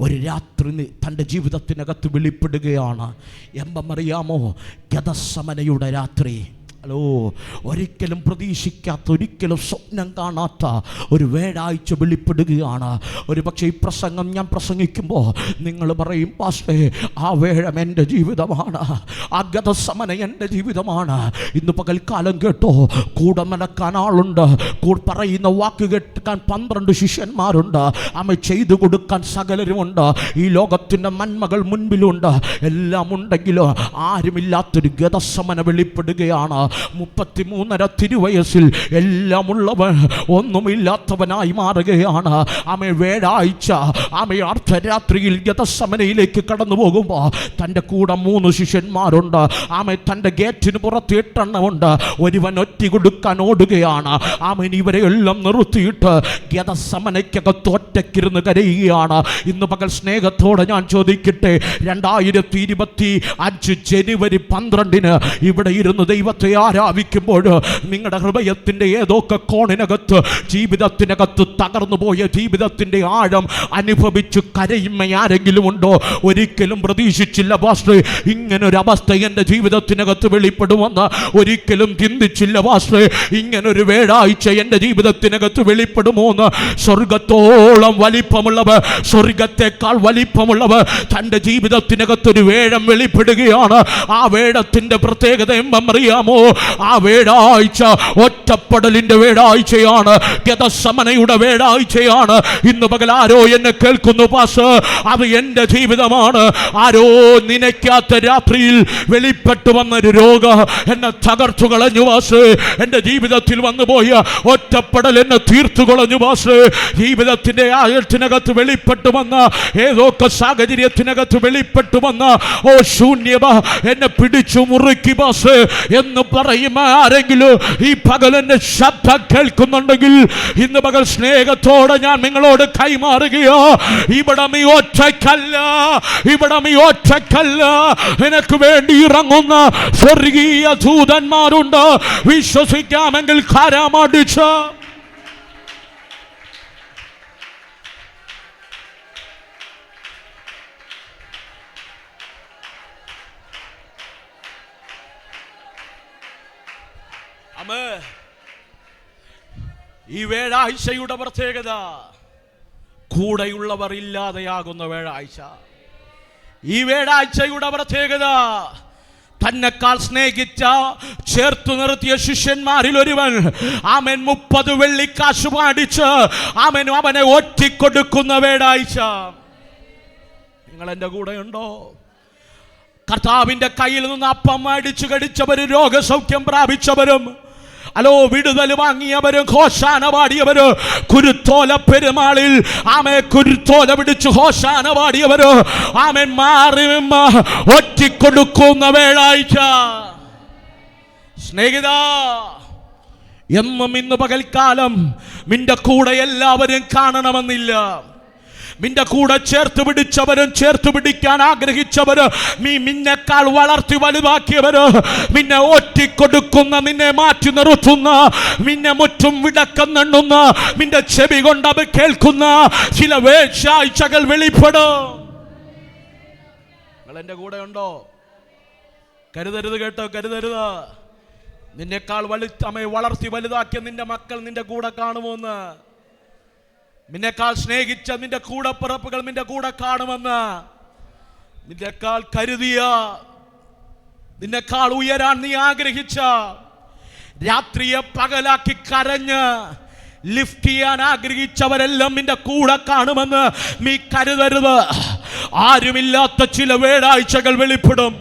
ഒരു രാത്രി തൻ്റെ ജീവിതത്തിനകത്ത് വെളിപ്പെടുകയാണ്. എമ്പമറിയാമോ? ഗദസമനയുടെ രാത്രി. ഹലോ, ഒരിക്കലും പ്രതീക്ഷിക്കാത്ത, ഒരിക്കലും സ്വപ്നം കാണാത്ത ഒരു വ്യാഴാഴ്ച വെളിപ്പെടുകയാണ്. ഒരു പക്ഷേ ഈ പ്രസംഗം ഞാൻ പ്രസംഗിക്കുമ്പോൾ നിങ്ങൾ പറയും, പാസ്റ്റേ ആ വേഴം എൻ്റെ ജീവിതമാണ്, ആ ഗതസമന എൻ്റെ ജീവിതമാണ്. ഇന്ന് പകൽക്കാലം കേട്ടോ, കൂടെ നടക്കാൻ ആളുണ്ട്, പറയുന്ന വാക്ക് കേൾക്കാൻ 12 ശിഷ്യന്മാരുണ്ട്, അമ്മ ചെയ്തു കൊടുക്കാൻ സകലരുമുണ്ട്, ഈ ലോകത്തിൻ്റെ നന്മകൾ മുൻപിലുണ്ട്, എല്ലാം ഉണ്ടെങ്കിലും ആരുമില്ലാത്തൊരു ഗതസമന വെളിപ്പെടുകയാണ്. 33.5 തിരുവയസ്സിൽ എല്ലാം ഉള്ളവൻ ഒന്നുമില്ലാത്തവനായി മാറുകയാണ്. ആമേ വ്യാഴാഴ്ച ആമേ അർദ്ധരാത്രിയിൽ ഗതസമനയിലേക്ക് കടന്നു പോകുമ്പോൾ തൻ്റെ കൂടെ 3 ശിഷ്യന്മാരുണ്ട്. ആമേ തൻ്റെ ഗേറ്റിന് പുറത്ത് 8 എണ്ണമുണ്ട്. ഒരുവൻ ഒറ്റ കൊടുക്കാൻ ഓടുകയാണ്. ആമേൻ ഇവരെ എല്ലാം നിർത്തിയിട്ട് ഗതസമനയ്ക്കകത്ത് ഒറ്റയ്ക്കിരുന്ന് കരയുകയാണ്. ഇന്ന് പകൽ സ്നേഹത്തോടെ ഞാൻ ചോദിക്കട്ടെ, 2025 ജനുവരി 12 ഇവിടെ ഇരുന്ന് ദൈവത്തെ ആരാധിക്കുമ്പോൾ നിങ്ങളുടെ ഹൃദയത്തിൻ്റെ ഏതൊക്കെ കോണിനകത്ത്, ജീവിതത്തിനകത്ത് തകർന്നു പോയ ജീവിതത്തിൻ്റെ ആഴം അനുഭവിച്ചു കരയുന്ന ആരെങ്കിലും ഉണ്ടോ? ഒരിക്കലും പ്രതീക്ഷിച്ചില്ല പാസ്റ്റർ ഇങ്ങനൊരു അവസ്ഥ എൻ്റെ ജീവിതത്തിനകത്ത് വെളിപ്പെടുമെന്ന്, ഒരിക്കലും ചിന്തിച്ചില്ല പാസ്റ്റർ ഇങ്ങനൊരു വ്യാഴാഴ്ച എൻ്റെ ജീവിതത്തിനകത്ത് വെളിപ്പെടുമോന്ന്. സ്വർഗത്തോളം വലിപ്പമുള്ളവർ, സ്വർഗത്തെക്കാൾ വലിപ്പമുള്ളവർ തൻ്റെ ജീവിതത്തിനകത്തൊരു വേഴം വെളിപ്പെടുകയാണ്. ആ വേഴത്തിൻ്റെ പ്രത്യേകത അറിയാമോ? ആ വ്യാഴാഴ്ച ഒറ്റപ്പെടലിൻ്റെ വ്യാഴാഴ്ചയാണ്, ഗതസമനയുടെ വ്യാഴാഴ്ചയാണ്. ഇന്ന് പകൽ ആരോ എന്നെ കേൾക്കുന്നു, പാസ്റ്റർ അത് എൻ്റെ ജീവിതമാണ്. ആരോ നനയ്ക്കാത്ത രാത്രിയിൽ വെളിപ്പെട്ടു വന്നൊരു രോഗം എന്നെ തകർത്തു കളഞ്ഞു പാസ്റ്റർ. എൻ്റെ ജീവിതത്തിൽ വന്നു പോയ ഒറ്റപ്പെടൽ എന്നെ തീർത്തു കളഞ്ഞു പാസ്റ്റർ. ജീവിതത്തിൻ്റെ ആഴത്തിനകത്ത് വെളിപ്പെട്ടു വന്ന ഏതൊക്കെ സാഹചര്യത്തിനകത്ത് വെളിപ്പെട്ടു വന്ന ശൂന്യത എന്നെ പിടിച്ചു മുറുക്കി പാസ്റ്റർ എന്ന് പറയുന്ന ആരെങ്കിലും ഈ പകൽ എന്റെ ശബ്ദം കേൾക്കുന്നുണ്ടെങ്കിൽ ഇന്ന് പകൽ സ്നേഹത്തോടെ ഞാൻ നിങ്ങളോട് കൈമാറുകയോ, ഇവിടെ നീ ഒറ്റയ്ക്കല്ല, ഇവിടെ നീ ഒറ്റയ്ക്കല്ല. നിനക്ക് വേണ്ടി ഇറങ്ങുന്ന സ്വർഗീയ ദൂതന്മാരുണ്ട്. വിശ്വസിക്കാമെങ്കിൽ കരമടിച്ച ഈ വ്യാഴാഴ്ചയുടെ പ്രത്യേകത കൂടെയുള്ളവർ ഇല്ലാതെയാകുന്ന വ്യാഴാഴ്ച. ഈ വ്യാഴാഴ്ചയുടെ പ്രത്യേകത തന്നെക്കാൾ സ്നേഹിച്ച ചേർത്തു നിർത്തിയ ശിഷ്യന്മാരിൽ ഒരുവൻ ആമൻ 30 വെള്ളിക്കാശ് പാടിച്ച് ആമൻ അവനെ ഒറ്റിക്കൊടുക്കുന്ന വ്യാഴാഴ്ച. നിങ്ങൾ എൻ്റെ കൂടെ ഉണ്ടോ? കർത്താവിൻ്റെ കയ്യിൽ നിന്ന് അപ്പം അടിച്ചു കടിച്ചവരും രോഗസൗഖ്യം പ്രാപിച്ചവരും വിടുതൽ വാങ്ങിയവരും ഹോശാന പാടിയവരും കുരുത്തോല പെരുമാളിൽ ആമേ കുരുത്തോല പിടിച്ച് ഹോശാന പാടിയവരും ആമൻ മാറി ഒറ്റിക്കൊടുക്കുന്ന വ്യാഴാഴ്ച. സ്നേഹിത, എന്നും ഇന്ന് പകൽക്കാലം നിന്റെ കൂടെ എല്ലാവരും കാണണമെന്നില്ല. നിന്റെ കൂടെ ചേർത്ത് പിടിച്ചവരും ചേർത്ത് പിടിക്കാൻ ആഗ്രഹിച്ചവര്, നീ നിന്നെക്കാൾ വളർത്തി വലുതാക്കിയവര്, നിന്നെ ഒറ്റിക്കൊടുക്കുന്ന, നിന്നെ മാറ്റി നിർത്തുന്ന, നിന്നെ മുറ്റും വിടക്കെന്നെണ്ണുന്ന, നിന്റെ ചെവി കൊണ്ട് അത് കേൾക്കുന്ന ചില വേഴ്ചകൾ വെളിപ്പെടും. നിങ്ങൾ എൻ്റെ കൂടെ ഉണ്ടോ? കരുതരുത് കേട്ടോ, കരുതരുത്. നിന്നെക്കാൾ വളർത്തി വലുതാക്കിയ നിന്റെ മക്കൾ നിന്റെ കൂടെ കാണുമോന്ന്, നിന്നെക്കാൾ സ്നേഹിച്ച നിന്റെ കൂടപ്പിറപ്പുകൾ നിന്റെ കൂടെ കാണുമെന്ന്, നിന്നെക്കാൾ കരുതിയ, നിന്നെക്കാൾ ഉയരാൻ നീ ആഗ്രഹിച്ച, രാത്രിയെ പകലാക്കി കരഞ്ഞ് ലിഫ്റ്റ് ചെയ്യാൻ ആഗ്രഹിച്ചവരെല്ലാം നിന്റെ കൂടെ കാണുമെന്ന് നീ കരുതരുത്. ആരുമില്ലാത്ത ചില വ്യാഴാഴ്ചകൾ വെളിപ്പെടും.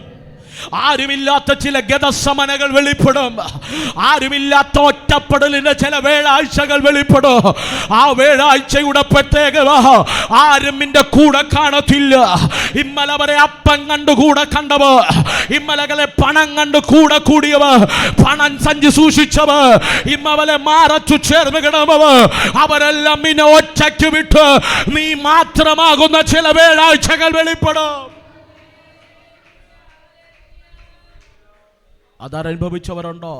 ആരുമില്ലാത്ത ചില ഗതസമനകൾ വെളിപ്പെടും. ആരുമില്ലാത്ത ഒറ്റപ്പെടലിന്റെ ചില വ്യാഴാഴ്ചകൾ വെളിപ്പെടും. ആ വ്യാഴാഴ്ചയുടെ പ്രത്യേകത ആരും നിന്റെ കൂടെ കാണത്തില്ല. ഇന്നലെ വരെ അപ്പം കണ്ടു കൂടെ കണ്ടവർ, ഇന്നലകളെ പണം കണ്ടു കൂടെ കൂടിയവർ, പണം സഞ്ചി സൂക്ഷിച്ചവർ, ഇന്നലെ മാറച്ചു ചേർന്ന് കിടന്നവർ, അവരെല്ലാം നിന്നെ ഒറ്റയ്ക്ക് വിട്ട് നീ മാത്രമാകുന്ന ചില വ്യാഴാഴ്ചകൾ വെളിപ്പെടും. അതനുഭവിച്ചവരുണ്ടോ?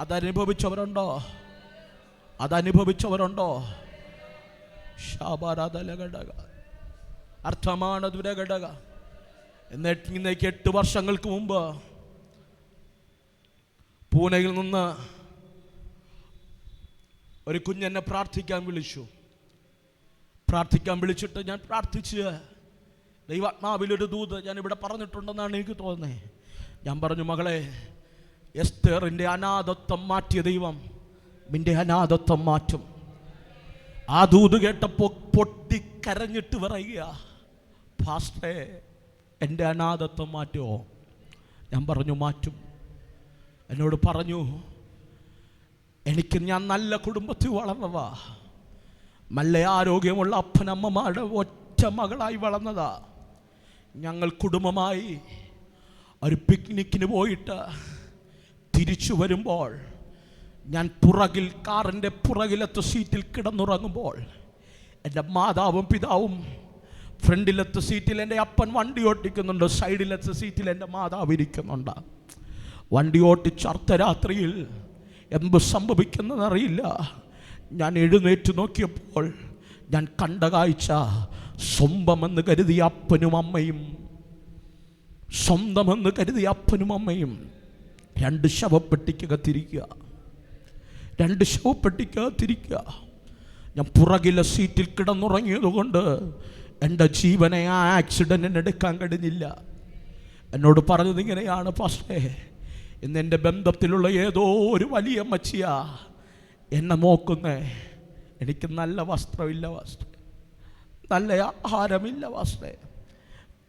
അതനുഭവിച്ചവരുണ്ടോ? അതനുഭവിച്ചവരുണ്ടോ? അർത്ഥമാണ് ദുരഘടക. എന്നിട്ട് 8 വർഷങ്ങൾക്ക് മുമ്പ് പൂനെയിൽ നിന്ന് ഒരു കുഞ്ഞെന്നെ പ്രാർത്ഥിക്കാൻ വിളിച്ചിട്ട് ഞാൻ പ്രാർത്ഥിച്ച് ദൈവാത്മാവിലൊരു ദൂത് ഞാൻ ഇവിടെ പറഞ്ഞിട്ടുണ്ടെന്നാണ് എനിക്ക് തോന്നുന്നത്. ഞാൻ പറഞ്ഞു, മകളെ, എസ്തേറിൻ്റെ അനാഥത്വം മാറ്റിയ ദൈവം നിന്റെ അനാഥത്വം മാറ്റും. ആ ദൂത് കേട്ടപ്പോൾ പൊട്ടിക്കരഞ്ഞിട്ട് പറയുക, ഫാസ്റ്റേ എൻ്റെ അനാഥത്വം മാറ്റുമോ? ഞാൻ പറഞ്ഞു, മാറ്റും. എന്നോട് പറഞ്ഞു, ഞാൻ നല്ല കുടുംബത്തിൽ വളർന്നതാ, നല്ല ആരോഗ്യമുള്ള അപ്പനമ്മമാരുടെ ഒറ്റ മകളായി വളർന്നതാ. ഞങ്ങൾ കുടുംബമായി ഒരു പിക്നിക്കിന് പോയിട്ട് തിരിച്ചു വരുമ്പോൾ ഞാൻ കാറിൻ്റെ പുറകിലത്തെ സീറ്റിൽ കിടന്നുറങ്ങുമ്പോൾ എൻ്റെ മാതാവും പിതാവും ഫ്രണ്ടിലത്തെ സീറ്റിൽ എൻ്റെ അപ്പൻ വണ്ടി ഓട്ടിക്കുന്നുണ്ട്, സൈഡിലത്തെ സീറ്റിൽ എൻ്റെ മാതാവ് ഇരിക്കുന്നുണ്ട്. വണ്ടി ഓട്ടിച്ച് അർദ്ധരാത്രിയിൽ എന്ത് സംഭവിക്കുന്നതെന്നറിയില്ല. ഞാൻ എഴുന്നേറ്റ് നോക്കിയപ്പോൾ ഞാൻ കണ്ട കാഴ്ച, സ്വന്തമെന്ന് കരുതിയ അപ്പനും അമ്മയും രണ്ട് ശവപ്പെട്ടിക്കകത്തിരിക്കുക. ഞാൻ പുറകിലെ സീറ്റിൽ കിടന്നുറങ്ങിയത് കൊണ്ട് എൻ്റെ ജീവനെ ആ ആക്സിഡൻറ്റിന് എടുക്കാൻ കഴിഞ്ഞില്ല. എന്നോട് പറഞ്ഞത് ഇങ്ങനെയാണ്, പാസ്റ്റേ, ഇന്ന് എൻ്റെ ബന്ധത്തിലുള്ള ഏതോ ഒരു വലിയ അമ്മച്ചിയാ എന്നെ നോക്കുന്നേ. എനിക്ക് നല്ല വസ്ത്രമില്ല പാസ്റ്റേ, നല്ല ആഹാരമില്ല പാസ്റ്റേ,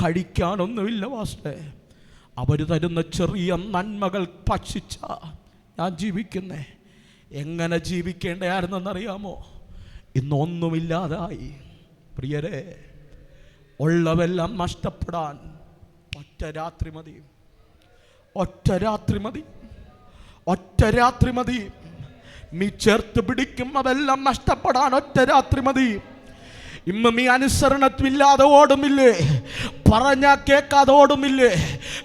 കഴിക്കാനൊന്നുമില്ല പാസ്റ്റേ. അവർ തരുന്ന ചെറിയ നന്മകൾ ഭക്ഷിച്ച ഞാൻ ജീവിക്കുന്നേ. എങ്ങനെ ജീവിക്കേണ്ടതായിരുന്നെന്നറിയാമോ? ഇന്നൊന്നുമില്ലാതായി. പ്രിയരെ, ഉള്ളവെല്ലാം നഷ്ടപ്പെടാൻ ഒറ്റ രാത്രി മതി. നീ ചേർത്ത് പിടിക്കുന്നതെല്ലാം നഷ്ടപ്പെടാൻ ഒറ്റ രാത്രി മതി. ഇന്ന് നീ അനുസരണത്തില്ലാതെ ഓടുമില്ലേ, പറഞ്ഞാ കേൾക്കാതെ ഓടുമില്ലേ?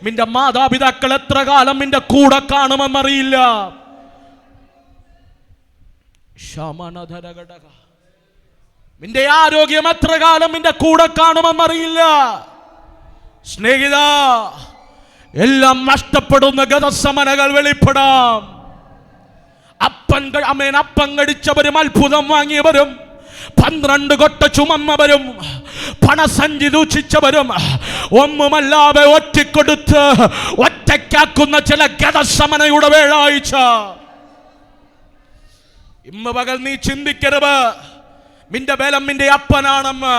നിന്റെ മാതാപിതാക്കൾ എത്ര കാലം നിന്റെ കൂടെ കാണുമെന്നറിയില്ല. നിന്റെ ആരോഗ്യം എത്ര കാലം നിന്റെ കൂടെ കാണുമെന്നറിയില്ല. സ്നേഹിത, എല്ലാം നഷ്ടപ്പെടുന്ന ഗതസമനകൾ വെളിപ്പെടാം. അപ്പം കടിച്ചവരും അത്ഭുതം വാങ്ങിയവരും 12 കൊട്ട ചുമന്നവരും പണസഞ്ചി ദൂഷിച്ചവരും ഒന്നുമല്ലാതെ ഒറ്റക്കൊടുത്ത് ഒറ്റയ്ക്കാക്കുന്ന ചില ഗതസമനയുടെ വേളാഴ്ച ഇന്ന് പകൽ നീ ചിന്തിക്കരുത്. നിന്റെ ബലം നിന്റെ അപ്പനാണെന്ന്,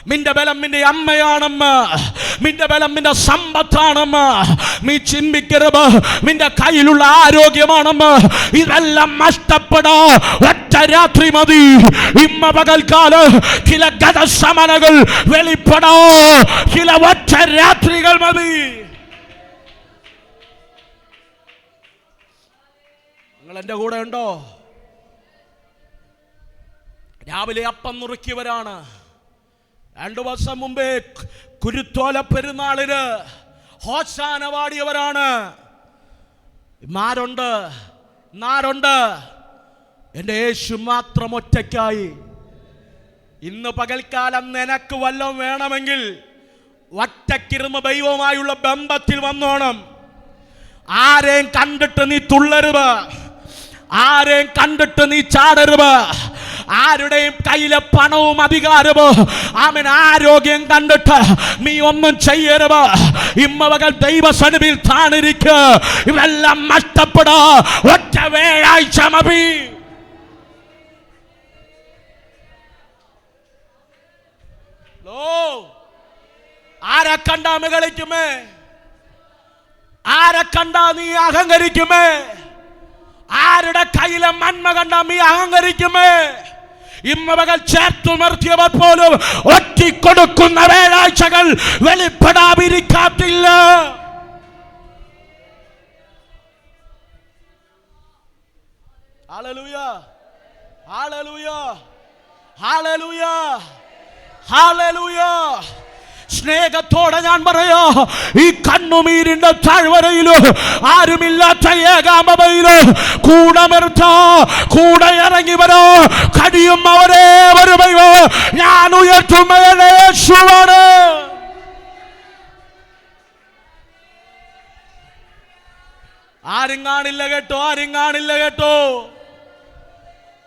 നിന്റെ ബലം നിന്റെ അമ്മയാണെന്ന്, നിന്റെ ബലം നിന്റെ സമ്പത്താണെന്ന് നീ ചിന്തിക്കരുത്. നിന്റെ കയ്യിലുള്ള ആരോഗ്യമാണെന്ന്. ഇതെല്ലാം നഷ്ടപ്പെടാ ഒറ്റ രാത്രി മതി. ഇമ്മ പകൽക്കാല് ചില ഗതസമനകൾ വെളിപ്പെടാ, ചില ഒറ്റ രാത്രികൾ മതി. നിങ്ങൾ എൻ്റെ കൂടെ ഉണ്ടോ? രാവിലെ അപ്പം നുറുക്കിയവരാണ്. 2 വർഷം മുമ്പേ കുരുത്തോല പെരുന്നാളിന് ഹോശാന പാടിയവരാണ്. നാരുണ്ട്. എൻ്റെ യേശു മാത്രം ഒറ്റയ്ക്കായി. ഇന്ന് പകൽക്കാലം നിനക്ക് വല്ലതും വേണമെങ്കിൽ ഒറ്റയ്ക്കിരുന്ന് ദൈവവുമായുള്ള ബന്ധത്തിൽ വന്നോണം. ആരെയും കണ്ടിട്ട് നീ തുള്ളരുത്, ആരെയും കണ്ടിട്ട് നീ ചാടരുത്. ആരുടെയും കയ്യിലെ പണവും അധികാരവും ആരോഗ്യം കണ്ടിട്ട് നീ ഒന്നും ചെയ്യരുത്. ഇമ്മവകൾ ദൈവസന്നിധിയിൽ താണിരിക്കുക. ഇവെല്ലാം നഷ്ടപ്പെടാ ഒറ്റ വേഴാഴ്ച മതി. ആരെ കണ്ടാ മികളിക്കുമേ? ആരെ കണ്ടാ നീ അഹങ്കരിക്കുമേ? ആരുടെ കയ്യിലെ നന്മ കണ്ടാ നീ അഹങ്കരിക്കുമേ? ഇമ്മവകൾ ചേർത്തു നിർത്തിയവർ പോലും ഒറ്റിക്കൊടുക്കുന്ന വേഴാഴ്ചകൾ വെളിപ്പെടാതിരിക്കാത്തില്ല. ഹല്ലേലൂയ, ഹല്ലേലൂയ, ഹല്ലേലൂയ, ഹല്ലേലൂയ. സ്നേഹത്തോടെ ഞാൻ പറയാ, ഈ കണ്ണുനീരിന്റെ താഴ്വരയിലോ ആരുമില്ലാത്ത ഏകാമതയിലോ കൂടെ ഇറങ്ങി വരോ, കടിയും അവരെ വരുമയോ ഞാൻ ഉയർത്തുന്ന യേശുവാണ്. ആരും കാണില്ല കേട്ടോ, ആരും കാണില്ല കേട്ടോ,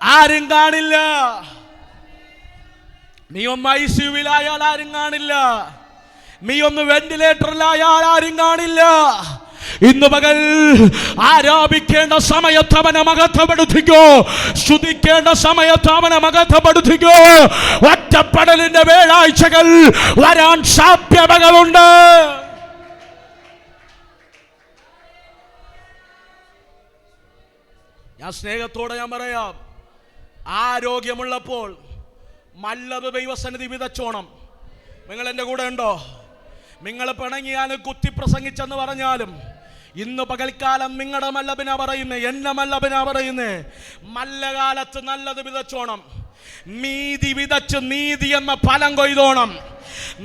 ആരും കാണില്ല. നീ ഒന്ന് ICUവിലായാൽ ആരും കാണില്ല, നീ ഒന്ന് വെന്റിലേറ്ററിലായാൽ ആരും കാണില്ല. ഇന്ന് പകൽ ആരാധിക്കേണ്ട സമയത്ത് അവനെ മഹത്വപ്പെടുത്തിക്കോ, സ്തുതിക്കേണ്ട സമയത്ത് അവനെ മഹത്വപ്പെടുത്തിക്കോ. ഒറ്റപ്പെടലിന്റെ വേളാഴ്ചകൾ വരാൻ സാധ്യതകളുണ്ട്. ഞാൻ സ്നേഹത്തോടെ ഞാൻ പറയാം, ആരോഗ്യമുള്ളപ്പോൾ നല്ലത് ദൈവസന്നിധി വിതച്ചോണം. നിങ്ങൾ എൻ്റെ കൂടെ ഉണ്ടോ? നിങ്ങൾ പിണങ്ങിയാലും കുത്തി പ്രസംഗിച്ചെന്ന് പറഞ്ഞാലും ഇന്ന് പകൽക്കാലം നിങ്ങളുടെ മല്ലബിനാ പറയുന്നേ, എന്നെ മല്ലബിനാ പറയുന്നേ, നല്ല കാലത്ത് നല്ലത് വിതച്ചോണം. നീതി വിതച്ച് നീതി എന്ന ഫലം കൊയ്തോണം.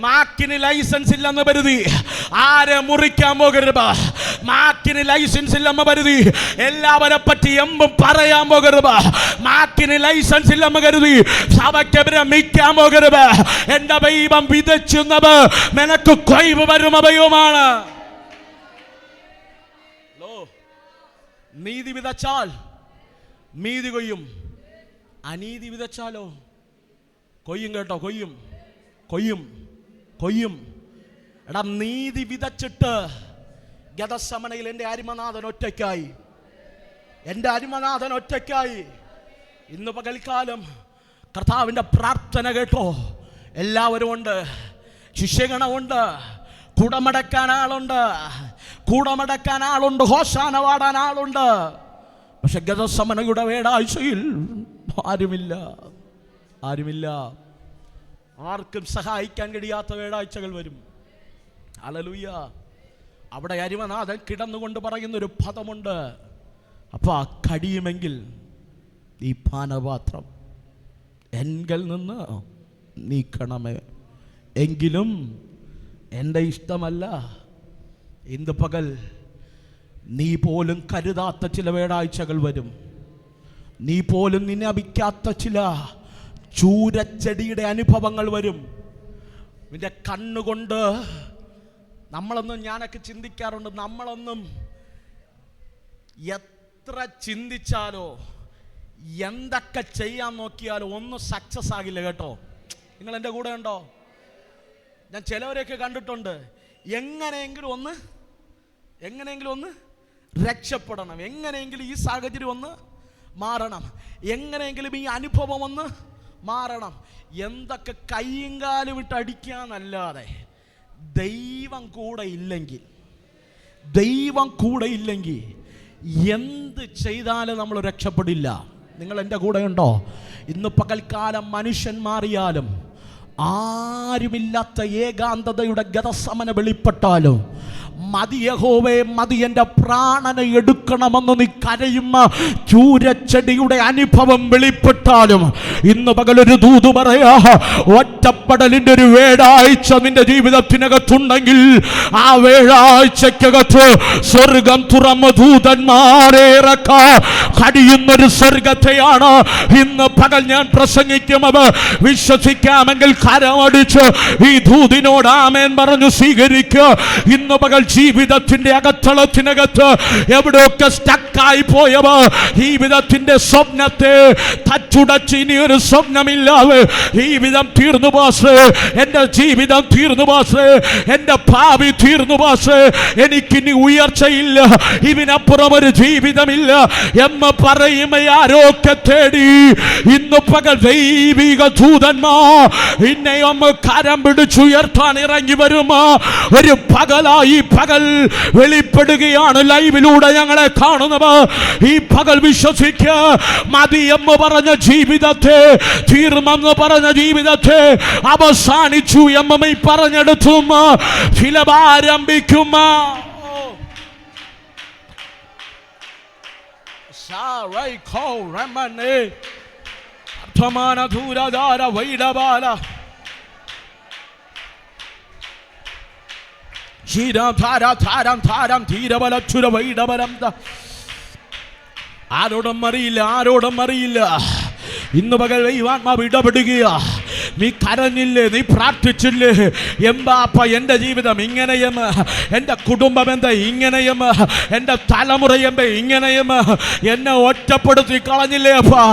നാക്കിന് ലൈസൻസ് ഇല്ലെന്ന് കരുതി ആരെ മുറിക്കാൻ പോകരുത്. നാക്കിന് ലൈസൻസ് ഇല്ലെന്ന് കരുതി എല്ലാവരെ പറ്റി എമ്പും പറയാൻ പോകരുത്. നാക്കിന് ലൈസൻസ് ഇല്ലെന്ന് കരുതി സഭയ്ക്കെതിരെ മിക്കാൻ പോകരുത്. എന്റെ ദൈവം വിതച്ചുന്നത് നിനക്ക് കൊയ്വ് വരും അഭയവുമാണ്. നീതി വിതച്ചാൽ നീതി കൊയ്യും, അനീതി വിതച്ചാലോ കൊയ്യും കേട്ടോ, കൊയ്യും കൊയ്യും കൊയ്യും. എടാ, നീതി വിതച്ചിട്ട് ഗതസമനയിൽ എൻ്റെ അരിമനാഥൻ ഒറ്റയ്ക്കായി, എൻ്റെ അരിമനാഥൻ ഒറ്റയ്ക്കായി. ഇന്ന് പകൽക്കാലം കർത്താവിൻ്റെ പ്രാർത്ഥന കേട്ടോ. എല്ലാവരും ഉണ്ട്, ശിഷ്യഗണമുണ്ട്, കുടമടക്കാൻ ആളുണ്ട്, കൂടമടക്കാൻ ആളുണ്ട്, ഹോശാന പാടാൻ ആളുണ്ട്. പക്ഷെ ഗതസമനയുടെ വേടാഴ്ചയിൽ ആരുമില്ല, ആരുമില്ല. ആർക്കും സഹായിക്കാൻ കഴിയാത്ത വേടാഴ്ചകൾ വരും. ഹല്ലേലൂയ. അവിടെ അരിമനാഥൻ കിടന്നുകൊണ്ട് പറയുന്നൊരു പദമുണ്ട്, അപ്പാ കഴിയുമെങ്കിൽ ഈ പാനപാത്രം എങ്കിൽ നിന്ന് നീക്കണമേ, എങ്കിലും എൻ്റെ ഇഷ്ടമല്ല. ഇന്ന് പകൽ നീ പോലും കരുതാത്ത ചില വേടാഴ്ചകൾ വരും. നീ പോലും നിന്നെ അഭിക്കാത്ത ചില ചൂരച്ചെടിയുടെ അനുഭവങ്ങൾ വരും. നിന്റെ കണ്ണുകൊണ്ട് നമ്മളൊന്നും, ഞാനൊക്കെ ചിന്തിക്കാറുണ്ട്, നമ്മളൊന്നും എത്ര ചിന്തിച്ചാലോ എന്തൊക്കെ ചെയ്യാൻ നോക്കിയാലോ ഒന്നും സക്സസ് ആകില്ല കേട്ടോ. നിങ്ങൾ എൻ്റെ കൂടെ ഉണ്ടോ? ഞാൻ ചിലവരെയൊക്കെ കണ്ടിട്ടുണ്ട്, എങ്ങനെയെങ്കിലും ഒന്ന് രക്ഷപ്പെടണം, എങ്ങനെയെങ്കിലും ഈ സാഹചര്യം ഒന്ന് മാറണം, എങ്ങനെയെങ്കിലും ഈ അനുഭവം ഒന്ന് മാറണം, എന്തൊക്കെ കയ്യും കാലും വിട്ട് അടിക്കാന്നല്ലാതെ ദൈവം കൂടെ ഇല്ലെങ്കിൽ എന്ത് ചെയ്താലും നമ്മൾ രക്ഷപ്പെടില്ല. നിങ്ങൾ എൻ്റെ കൂടെ ഉണ്ടോ? ഇന്ന് പകൽക്കാലം മനുഷ്യൻ മാറിയാലും ആരുമില്ലാത്ത ഏകാന്തതയുടെ ഗതസമന വെളിപ്പെട്ടാലും മതി യഹോവേ മതി, എൻ്റെ പ്രാണനെ എടുക്കണമെന്ന് നീ കരയുന്ന ചൂരച്ചെടിയുടെ അനുഭവം വെളിപ്പെട്ടാലും ഇന്ന് പകലൊരു ദൂത് പറയാ, ഒറ്റപ്പെടലിൻ്റെ ഒരു വേഴാഴ്ച നിന്റെ ജീവിതത്തിനകത്തുണ്ടെങ്കിൽ ആ വേഴാഴ്ചക്കകത്ത് സ്വർഗം തുറന്ന ദൂതന്മാരെ ഇറക്കാൻ കഴിയുന്നൊരു സ്വർഗത്തെയാണ് ഇന്ന് പകൽ ഞാൻ പ്രസംഗിക്കുന്നത്. വിശ്വസിക്കാമെങ്കിൽ കരമടിച്ച് ഈ ദൂതിനോട് ആമേൻ പറഞ്ഞു സ്വീകരിക്കുക. ഇന്ന് പകൽ ജീവിതത്തിന്റെ അകത്തളത്തിനകത്ത് എവിടെയൊക്കെ സ്റ്റക്കായി പോയവ ജീവിതത്തിന്റെ സ്വപ്നത്തെ തച്ചുടച്ച് ഇനിയൊരു സ്വപ്നമില്ലാതെ ജീവിതം തീർന്നു പാസ്, എൻ്റെ ജീവിതം തീർന്നു പാസ്, എൻ്റെ ഭാവി തീർന്നു പാസ്, എനിക്കിനി ഉയർച്ചയില്ല, ഇതിനപ്പുറം ഒരു ജീവിതമില്ല എന്ന് പറയുന്ന ആരൊക്കെ തേടി ഇന്ന് പകൽ ദൈവിക ദൂതന്മാർ ഇന്നെ ഒന്ന് കരം പിടിച്ചുയർത്താൻ ഇറങ്ങി വരുമോ ഒരു പകലായി പകൽ വെളിപ്പെടുകയാണ്. ലൈവിലൂടെ ഞങ്ങളെ കാണുന്നത് ഈ പകൽ വിശ്വസിക്കുക. മതി എന്ന് പറഞ്ഞ ജീവിതത്തെ, തീർമെന്ന് പറഞ്ഞ ജീവിതത്തെ അവസാനിച്ചു എന്ന് പറഞ്ഞെടുത്തും ഫിലമാരംഭിക്കും. ആരോടും അറിയില്ല. ഇന്ന് പകൽ ദൈവാത്മാവ് ഇടപെടുക. നീ കരഞ്ഞില്ലേ, നീ പ്രാർത്ഥിച്ചില്ലേ? എമ്പാപ്പ എൻ്റെ ജീവിതം ഇങ്ങനെയും, എൻ്റെ കുടുംബം എന്താ ഇങ്ങനെയും, എൻ്റെ തലമുറ ഇങ്ങനെയും എന്നെ ഒറ്റപ്പെടുത്തി കളഞ്ഞില്ലേ അപ്പാ?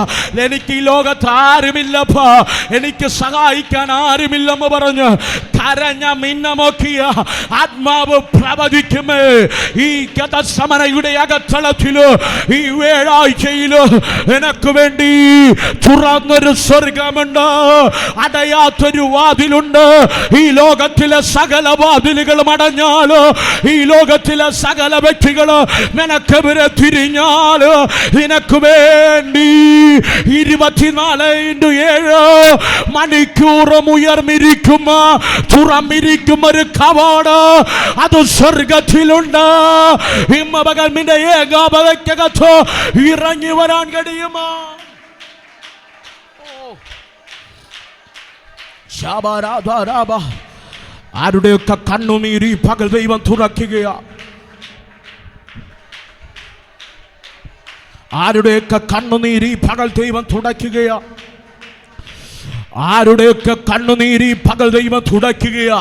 എനിക്ക് ഈ ലോകത്ത് ആരുമില്ലപ്പാ, എനിക്ക് സഹായിക്കാൻ ആരുമില്ലെന്ന് പറഞ്ഞ് കരഞ്ഞ മിന്നമോക്കിയ ആത്മാവ് പ്രവചിക്കുമേ. ഈ ഗതസമനയുടെ അകത്തളത്തില് ഈ വ്യാഴാഴ്ചയില് എനക്ക് വേണ്ടി തുറന്നൊരു സ്വർഗമുണ്ട്, അടയാത്തൊരു വാതിലുണ്ട്. ഈ ലോകത്തിലെ സകല വാതിലുകളും അടഞ്ഞാല്, ഈ ലോകത്തിലെ സകല വ്യക്തികള് നിനക്കെതിരെ തിരിഞ്ഞാല്, നിനക്ക് വേണ്ടി 24/7 മണിക്കൂറും ഉയർന്നിരിക്കും, തുറന്നിരിക്കും ഒരു കവാട. അത് സ്വർഗത്തിലുണ്ട്. ഇമ്മ പകൽ നിന്റെ ഏകാപതയ്ക്കകത്ത് ഇറങ്ങി വരാൻ കഴിയുമോ? ആരുടെയൊക്കെ കണ്ണുനീരി പകൽ ദൈവം തുറക്കുകയാ, ആരുടെയൊക്കെ കണ്ണുനീരി പകൽ ദൈവം തുടയ്ക്കുകയാ, ആരുടെയൊക്കെ കണ്ണുനീരി പകൽ ദൈവം തുടയ്ക്കുകയാ.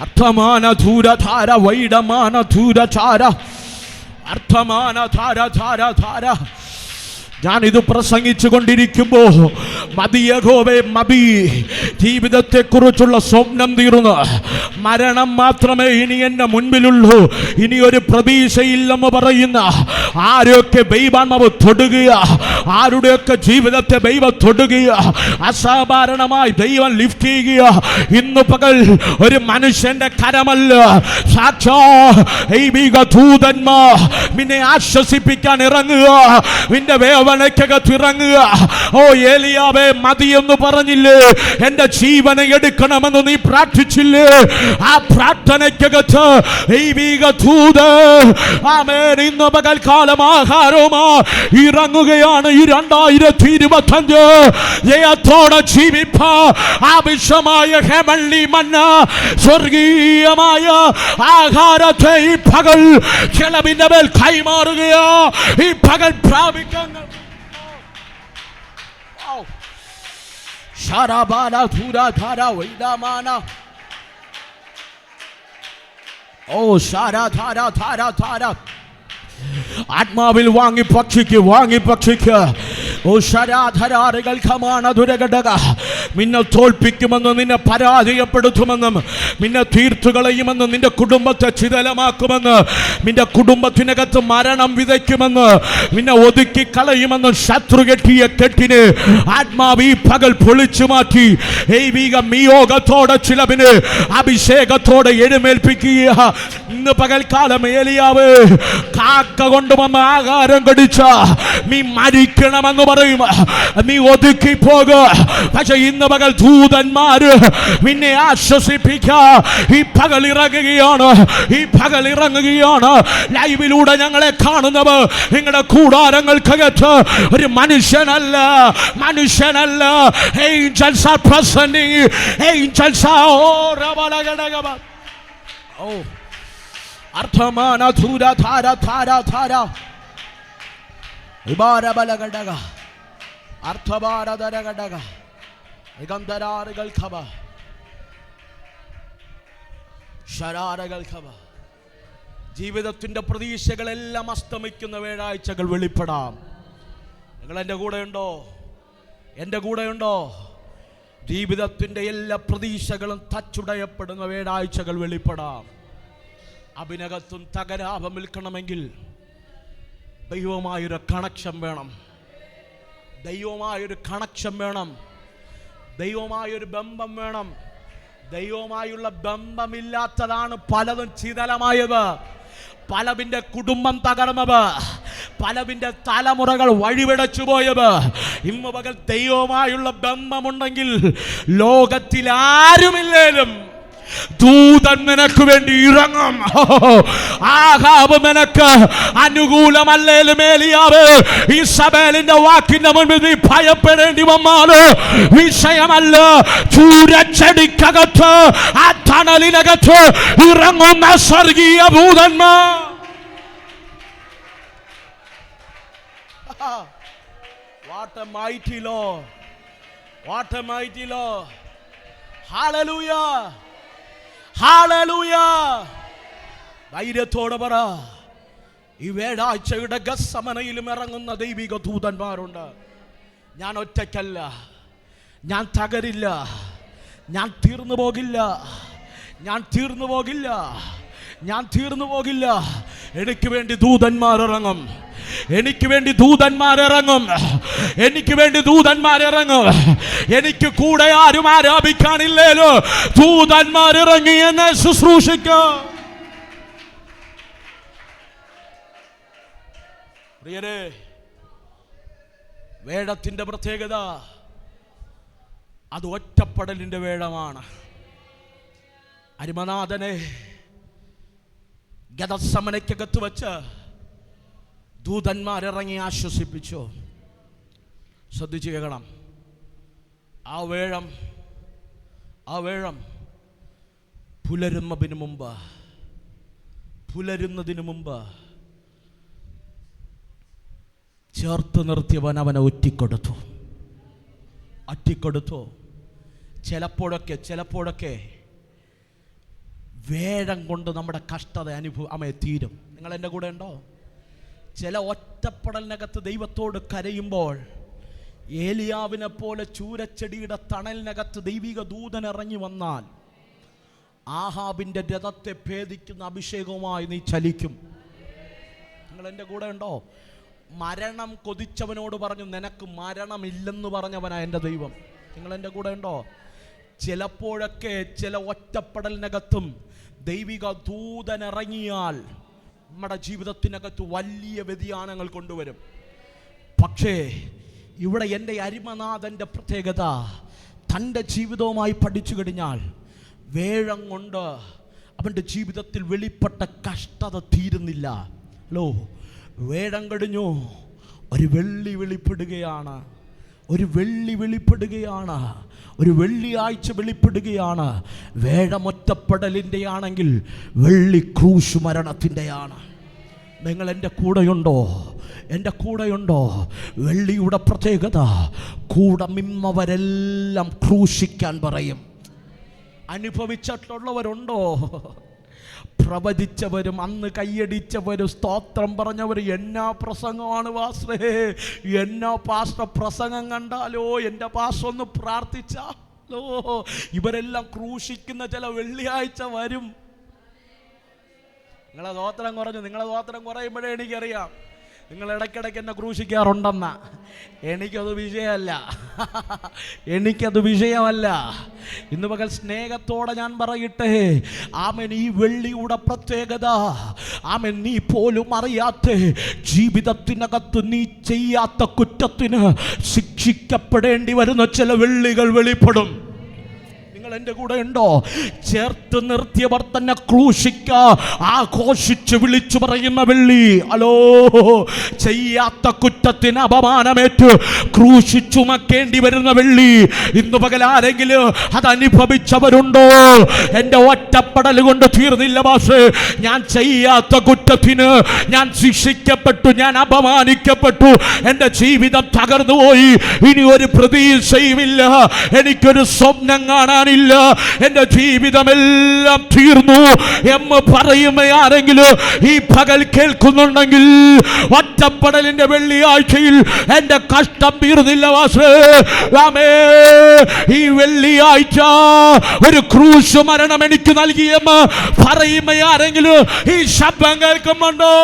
അർത്ഥമാന ധൂരധാര വൈഡമാന ധൂരചാര അർത്ഥമാന ധാര ധാര ധാര. ഞാനിത് പ്രസംഗിച്ചു കൊണ്ടിരിക്കുമ്പോ മതി യഹോവേ മതി, ജീവിതത്തെക്കുറിച്ചുള്ള സ്വപ്നം തീർന്ന് മരണം മാത്രമേ ഇനി എൻ്റെ മുൻപിലുള്ളൂ, ഇനി ഒരു പ്രതീക്ഷയില്ലെന്ന് പറയുന്ന ആരൊക്കെ ദൈവാത്മാവ് തൊടുകയ, ആരുടെയൊക്കെ ജീവിതത്തെ ദൈവം തൊടുകയ, അസാധാരണമായി ദൈവം ലിഫ്റ്റ് ചെയ്യുക. ഇന്ന് പകൽ ഒരു മനുഷ്യന്റെ കരമല്ല, സാക്ഷാൽ ദൂതന്മാർ നിന്നെ ആശ്വസിപ്പിക്കാൻ ഇറങ്ങുക, നിന്റെ വേവനയ്ക്കകത്തിറങ്ങുക. ഓ ഏലിയാവേ മതിയെന്ന് പറഞ്ഞില്ലേ? എന്റെ ജീവനെ എടുക്കണമെന്ന് നീ പ്രാർത്ഥിച്ചില്ലേ? ആ പ്രാർത്ഥനയ്ക്കകത്ത് ദൈവിക ദൂത് ആമേൻ ഇന്ന് പകൽക്കാലം ആഹാരവുമാ ഇറങ്ങുകയാണ്. ഈ 2025 ജയത്തോടെ ജീവിപ്പ ആവശ്യമായ ഹെവൻലി മന്ന, സ്വർഗീയമായ ആഹാരത്തെ ഈ പകൽ ചെലവിന്റെ മേൽ കൈമാറുകയോ ഈ പകൽ പ്രാപിക്കാൻ. ആത്മാവിൽ വാങ്ങി ഭക്ഷിക്ക്, വാങ്ങി ഭക്ഷിക്ക്. ഓ ശരാധരാറുകൾ ഖമാനധുരഘടക. നിന്നെ തോൽപ്പിക്കുമെന്നും നിന്നെ പരാജയപ്പെടുത്തുമെന്നും നിന്നെ തീർത്തുകളയുമെന്നും നിന്റെ കുടുംബത്തെ ചിതലമാക്കുമെന്ന്, നിന്റെ കുടുംബത്തിനകത്ത് മരണം വിതയ്ക്കുമെന്ന്, നിന്നെ ഒതുക്കി കളയുമെന്ന് ശത്രു കെട്ടിയ കെട്ടിന് ആത്മാവ് ഈ പകൽ പൊളിച്ചു മാറ്റി ദൈവിക നിയോഗത്തോടെ ചിലവിന് അഭിഷേകത്തോടെ എഴുന്നേൽപ്പിക്കുക. ഇന്ന് പകൽക്കാലം ഏലിയാവ് കാക്ക കൊണ്ടുവന്ന് ആഹാരം കടിച്ച നീ മരിക്കണമെന്ന് പറയും, നീ ഒതുക്കി പോക. പക്ഷെ ഇന്ന് പകൽ ദൂതന്മാര് നിന്നെ ആശ്വസിപ്പിക്കാ ഈ പകൽ ഇറങ്ങുകയാണ്, ഈ പകൽ ഇറങ്ങുകയാണ്. ലൈവിലൂടെ ഞങ്ങളെ കാണുന്നവർ നിങ്ങളുടെ കൂടാരങ്ങൾക്കകത്ത് ഒരു മനുഷ്യനല്ല, മനുഷ്യനല്ല. Angels are presenting, angels are oh അർത്ഥമാന ധൂര ധാര ധാര ധാര ഇബാരബലഘടക അർത്ഥഭാരധരഘടക നിഗന്ധരാറുകൾ ഖബ ശരാരകൾ ഖബ. ജീവിതത്തിന്റെ പ്രതീക്ഷകളെല്ലാം അസ്തമിക്കുന്ന വ്യാഴാഴ്ചകൾ വെളിപ്പെടാം. നിങ്ങൾ എൻ്റെ കൂടെ ഉണ്ടോ? എൻ്റെ കൂടെ ഉണ്ടോ? ജീവിതത്തിന്റെ എല്ലാ പ്രതീക്ഷകളും തച്ചുടയപ്പെടുന്ന വ്യാഴാഴ്ചകൾ വെളിപ്പെടാം. അതിനകത്തും തകരാപം നിൽക്കണമെങ്കിൽ ദൈവമായൊരു കണക്ഷൻ വേണം, ദൈവമായൊരു കണക്ഷൻ വേണം, ദൈവമായൊരു ബന്ധം വേണം. ദൈവമായുള്ള ബന്ധമില്ലാത്തതാണ് പലതും ചിതലമായത്, പലതിൻ്റെ കുടുംബം തകർന്നത്, പലതിൻ്റെ തലമുറകൾ വഴിപിടച്ചു പോയത്. ഇന്ന് പകൽ ദൈവമായുള്ള ബന്ധമുണ്ടെങ്കിൽ ലോകത്തിൽ ആരുമില്ലേലും ദൂതൻ നിനക്ക് വേണ്ടി ഇറങ്ങും. ആഹാബ് നിനക്ക് അനുകൂലമല്ലേലും ഏലിയാവ് ഇസബേലിന്റെ വാക്കിന്റെ മുൻപിൽ നീ ഭയപ്പെടേണ്ടി വന്നാല് വിഷയമല്ല. ചൂരച്ചെടിക്കകത്ത് ആ തണലിനകത്ത് ഇറങ്ങുന്ന സ്വർഗീയ ദൂതന്മാർ. What a mighty Lord. What a mighty Lord. Hallelujah. Hallelujah. ധൈര്യത്തോടെ പറ, ഈ വേഴാഴ്ചയുടെ ഗസ്സമനയിലും ഇറങ്ങുന്ന ദൈവിക ദൂതന്മാരുണ്ട്. ഞാൻ ഒറ്റയ്ക്കല്ല, ഞാൻ തകരില്ല, ഞാൻ തീർന്നു പോകില്ല, ഞാൻ തീർന്നു പോകില്ല, ഞാൻ തീർന്നു പോകില്ല. എനിക്ക് വേണ്ടി ദൂതന്മാരിറങ്ങും, എനിക്ക് വേണ്ടി ദൂതന്മാരിറങ്ങും, എനിക്ക് വേണ്ടി ദൂതന്മാരിറങ്ങും. എനിക്ക് കൂടെ ആരും ആരാപിക്കാനില്ലേലോ, ദൂതന്മാരിറങ്ങി എന്നെ ശുശ്രൂഷിക്കും. പ്രിയരേ, വേഴത്തിന്റെ പ്രത്യേകത അത് ഒറ്റപ്പെടലിന്റെ വേഴമാണ്. അരിമനാഥനെ ഗദസമനയ്ക്കകത്ത് വെച്ച് ദൂതന്മാരിറങ്ങി ആശ്വസിപ്പിച്ചു. ശ്രദ്ധിച്ചു കേൾക്കണം. ആ വേഴം പുലരുന്നതിന് മുമ്പ് ചേർത്ത് നിർത്തിയവൻ അവനെ ഒറ്റിക്കൊടുത്തു. ചിലപ്പോഴൊക്കെ വേഴം കൊണ്ട് നമ്മുടെ കഷ്ടത അനുഭവം തീരും. നിങ്ങൾ എൻ്റെ കൂടെ ഉണ്ടോ? ചില ഒറ്റപ്പെടലിനകത്ത് ദൈവത്തോട് കരയുമ്പോൾ ഏലിയാവിനെ പോലെ ചൂരച്ചെടിയുടെ തണലിനകത്ത് ദൈവിക ദൂതൻ ഇറങ്ങി വന്നാൽ ആഹാബിൻ്റെ രഥത്തെ ഭേദിക്കുന്ന അഭിഷേകവുമായി നീ ചലിക്കും. നിങ്ങൾ എൻ്റെ കൂടെ ഉണ്ടോ? മരണം കൊതിച്ചവനോട് പറഞ്ഞു, നിനക്ക് മരണമില്ലെന്ന് പറഞ്ഞവനാ എൻ്റെ ദൈവം. നിങ്ങൾ എൻ്റെ കൂടെ ഉണ്ടോ? ചിലപ്പോഴൊക്കെ ചില ഒറ്റപ്പെടലിനകത്തും ദൈവിക ദൂതൻ ഇറങ്ങിയാൽ നമ്മുടെ ജീവിതത്തിനകത്ത് വലിയ വ്യതിയാനങ്ങൾ കൊണ്ടുവരും. പക്ഷേ ഇവിടെ എൻ്റെ അരിമനാഥൻ്റെ പ്രത്യേകത, തൻ്റെ ജീവിതവുമായി പഠിച്ചു കഴിഞ്ഞാൽ വേഴം കൊണ്ട് അവൻ്റെ ജീവിതത്തിൽ വെളിപ്പെട്ട കഷ്ടത തീരുന്നില്ല. ഹലോ, വേഴം കഴിഞ്ഞു, ഒരു വെള്ളി വെളിപ്പെടുകയാണ്, ഒരു വെള്ളിയാഴ്ച വെളിപ്പെടുകയാണ്. വേഴമൊറ്റപ്പെടലിൻ്റെ ആണെങ്കിൽ വെള്ളി ക്രൂശ് മരണത്തിൻ്റെയാണ്. നിങ്ങൾ എൻ്റെ കൂടെയുണ്ടോ? വെള്ളിയുടെ പ്രത്യേകത, കൂടെ നിന്നവരെല്ലാം ക്രൂശിക്കാൻ പറയും. അനുഭവിച്ചിട്ടുള്ളവരുണ്ടോ? പ്രവചിച്ചവരും അന്ന് കൈയടിച്ചവരും സ്തോത്രം പറഞ്ഞവർ, എന്നാ പ്രസംഗമാണ് പാസ്റ്ററേ, എന്നാ പാസ്റ്റർ പ്രസംഗം കണ്ടാലോ, എൻ്റെ പാസ്റ്റർ ഒന്ന് പ്രാർത്ഥിച്ചാലോ. ഇവരെല്ലാം ക്രൂശിക്കുന്ന ചില വെള്ളിയാഴ്ച വരും. നിങ്ങളെ സ്തോത്രം കുറയുമ്പോഴേ എനിക്കറിയാം നിങ്ങൾ ഇടയ്ക്കിടയ്ക്ക് എന്നെ ക്രൂശിക്കാറുണ്ടെന്ന. എനിക്കത് വിഷയമല്ല. ഇന്ന് പകൽ സ്നേഹത്തോടെ ഞാൻ പറയട്ടെ, ആമേൻ, ഈ വെള്ളിയുടെ പ്രത്യേകത, ആമേൻ, നീ പോലും അറിയാത്ത ജീവിതത്തിനകത്ത് നീ ചെയ്യാത്ത കുറ്റത്തിന് ശിക്ഷിക്കപ്പെടേണ്ടി വരുന്ന ചില വെള്ളികൾ വെളിപ്പെടും. എൻ്റെ കൂടെ ഉണ്ടോ? ചേർത്ത് നിർത്തിയവർ തന്നെ ആഘോഷിച്ച് വിളിച്ചു പറയുന്ന വെള്ളി. ഹലോ, ചെയ്യാത്ത കുറ്റത്തിന് അപമാനമേറ്റ് ക്രൂശി ചുമക്കേണ്ടി വരുന്ന വെള്ളി. ഇന്ന് പകൽ ആരെങ്കിലും അത് അനുഭവിച്ചവരുണ്ടോ? എൻ്റെ ഒറ്റപ്പെടൽ കൊണ്ട് തീർന്നില്ല പാസ്റ്റേ, ഞാൻ ചെയ്യാത്ത കുറ്റത്തിന് ഞാൻ ശിക്ഷിക്കപ്പെട്ടു, ഞാൻ അപമാനിക്കപ്പെട്ടു, എൻ്റെ ജീവിതം തകർന്നുപോയി, ഇനി ഒരു പ്രതീക്ഷയുമില്ല, എനിക്കൊരു സ്വപ്നം കാണാനില്ല, എന്റെ ജീവിതമെല്ലാം തീർന്നു എന്ന് പറയുന്ന ആരെങ്കിലും ഈ പകൽ കേൾക്കുന്നുണ്ടെങ്കിൽ, ഒറ്റപ്പെടലിന്റെ വെള്ളിയാഴ്ചയിൽ എന്റെ കഷ്ടം തീർന്നില്ല വാസേ, ഈ വെള്ളിയാഴ്ച ഒരു ക്രൂശ് മരണം എനിക്ക് നൽകിയെന്ന് പറയുന്ന ആരെങ്കിലും ഈ ശബ്ദം കേൾക്കുന്നുണ്ടോ?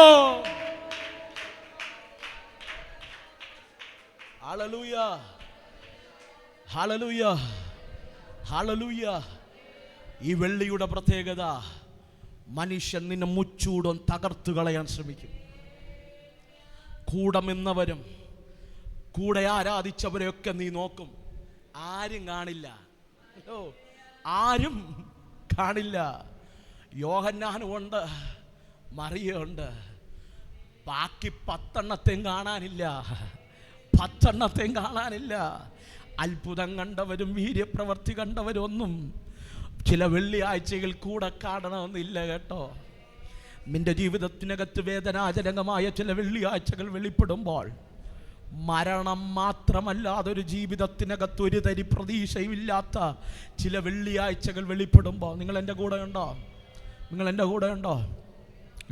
ഹല്ലേലൂയ, ഹല്ലേലൂയ, ഹല്ലേലൂയ. ഈ വെള്ളിയുടെ പ്രത്യേകത, മനുഷ്യൻ നിന്നെ മുച്ചൂടും തകർത്തു കളയാൻ ശ്രമിക്കും. കൂടെ നിന്നവരും കൂടെ ആരാധിച്ചവരെയൊക്കെ നീ നോക്കും, ആരും കാണില്ല, ആരും കാണില്ല. യോഹന്നാനും ഉണ്ട്, മറിയുണ്ട്, ബാക്കി 10 എണ്ണത്തെയും കാണാനില്ല. അത്ഭുതം കണ്ടവരും വീര്യപ്രവർത്തി കണ്ടവരും ഒന്നും ചില വെള്ളിയാഴ്ചകൾ കൂടെ കാണണമെന്നില്ല കേട്ടോ. നിന്റെ ജീവിതത്തിനകത്ത് വേദനാജനകമായ ചില വെള്ളിയാഴ്ചകൾ വെളിപ്പെടുമ്പോൾ മരണം മാത്രമല്ല, അതൊരു ജീവിതത്തിനകത്ത് ഒരു തരി പ്രതീക്ഷയുമില്ലാത്ത ചില വെള്ളിയാഴ്ചകൾ വെളിപ്പെടുമ്പോൾ നിങ്ങൾ എൻ്റെ കൂടെ ഉണ്ടോ? നിങ്ങൾ എൻ്റെ കൂടെ ഉണ്ടോ?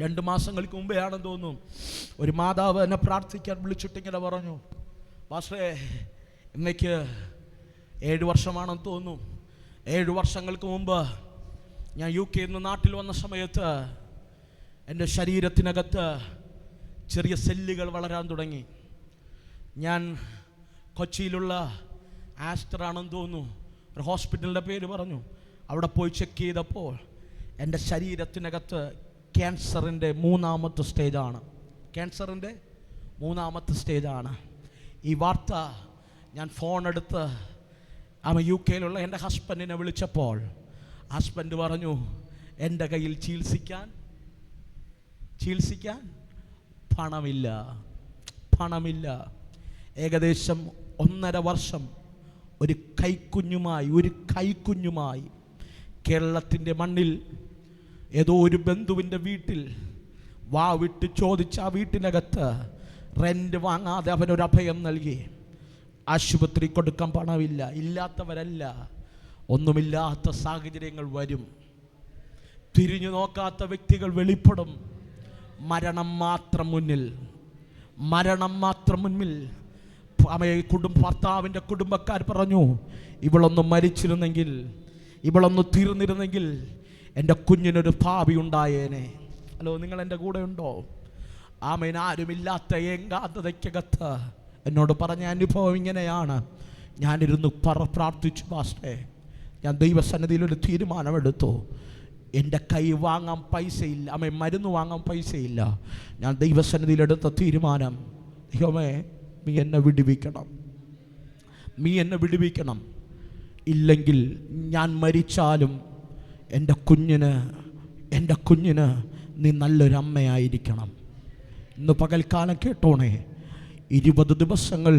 2 മാസങ്ങൾക്ക് മുമ്പേ ആണെന്ന് തോന്നുന്നു, ഒരു മാതാവ് എന്നെ പ്രാർത്ഥിക്കാൻ വിളിച്ചിട്ടിങ്ങനെ പറഞ്ഞു, പാസ്റ്ററേ ഇന്നേക്ക് 7 വർഷമാണെന്ന് തോന്നുന്നു, 7 വർഷങ്ങൾക്ക് മുമ്പ് ഞാൻ UK നിന്ന് നാട്ടിൽ വന്ന സമയത്ത് എൻ്റെ ശരീരത്തിനകത്ത് ചെറിയ സെല്ലുകൾ വളരാൻ തുടങ്ങി. ഞാൻ കൊച്ചിയിലുള്ള ആസ്റ്ററാണെന്ന് തോന്നുന്നു ഒരു ഹോസ്പിറ്റലിൻ്റെ പേര് പറഞ്ഞു. അവിടെ പോയി ചെക്ക് ചെയ്തപ്പോൾ എൻ്റെ ശരീരത്തിനകത്ത് ക്യാൻസറിൻ്റെ 3ാമത്തെ സ്റ്റേജാണ്. ക്യാൻസറിൻ്റെ 3ാമത്തെ സ്റ്റേജാണ്. ഈ വാർത്ത ഞാൻ ഫോൺ എടുത്ത് UK എൻ്റെ ഹസ്ബൻഡിനെ വിളിച്ചപ്പോൾ ഹസ്ബൻഡ് പറഞ്ഞു, എൻ്റെ കയ്യിൽ ചികിത്സിക്കാൻ പണമില്ല. ഏകദേശം 1.5 വർഷം ഒരു കൈക്കുഞ്ഞുമായി കേരളത്തിൻ്റെ മണ്ണിൽ ഏതോ ഒരു ബന്ധുവിൻ്റെ വീട്ടിൽ വിട്ട് ചോദിച്ച ആ വീട്ടിനകത്ത് റെൻ്റ് വാങ്ങാതെ അവനൊരു അഭയം നൽകി. ആശുപത്രി കൊടുക്കാൻ പണമില്ല. ഇല്ലാത്തവരല്ല, ഒന്നുമില്ലാത്ത സാഹചര്യങ്ങൾ വരും. തിരിഞ്ഞു നോക്കാത്ത വ്യക്തികൾ വെളിപ്പെടും. മരണം മാത്രം മുന്നിൽ ഭർത്താവിൻ്റെ കുടുംബക്കാർ പറഞ്ഞു, ഇവളൊന്ന് മരിച്ചിരുന്നെങ്കിൽ, ഇവളൊന്ന് തീർന്നിരുന്നെങ്കിൽ എൻ്റെ കുഞ്ഞിനൊരു ഭാവി ഉണ്ടായേനെ. ഹലോ, നിങ്ങൾ എൻ്റെ കൂടെ ഉണ്ടോ? ആമേൻ. ആരുമില്ലാത്ത ഏകാന്തതയ്ക്കകത്ത് എന്നോട് പറഞ്ഞ അനുഭവം ഇങ്ങനെയാണ്. ഞാനിരുന്ന് പ്രാർത്ഥിച്ചു, പാസ്റ്റേ ഞാൻ ദൈവസന്നിധിയിലൊരു തീരുമാനമെടുത്തു. എൻ്റെ കൈ വാങ്ങാൻ പൈസയില്ല, മരുന്ന് വാങ്ങാൻ പൈസയില്ല. ഞാൻ ദൈവസന്നിധിയിലെടുത്ത തീരുമാനം, ദൈവമേ നീ എന്നെ വിടുവിക്കണം. ഇല്ലെങ്കിൽ ഞാൻ മരിച്ചാലും എൻ്റെ കുഞ്ഞിന് നീ നല്ലൊരു അമ്മയായിരിക്കണം. ഇന്ന് പകൽക്കാലം കേട്ടോണേ, 20 ദിവസങ്ങൾ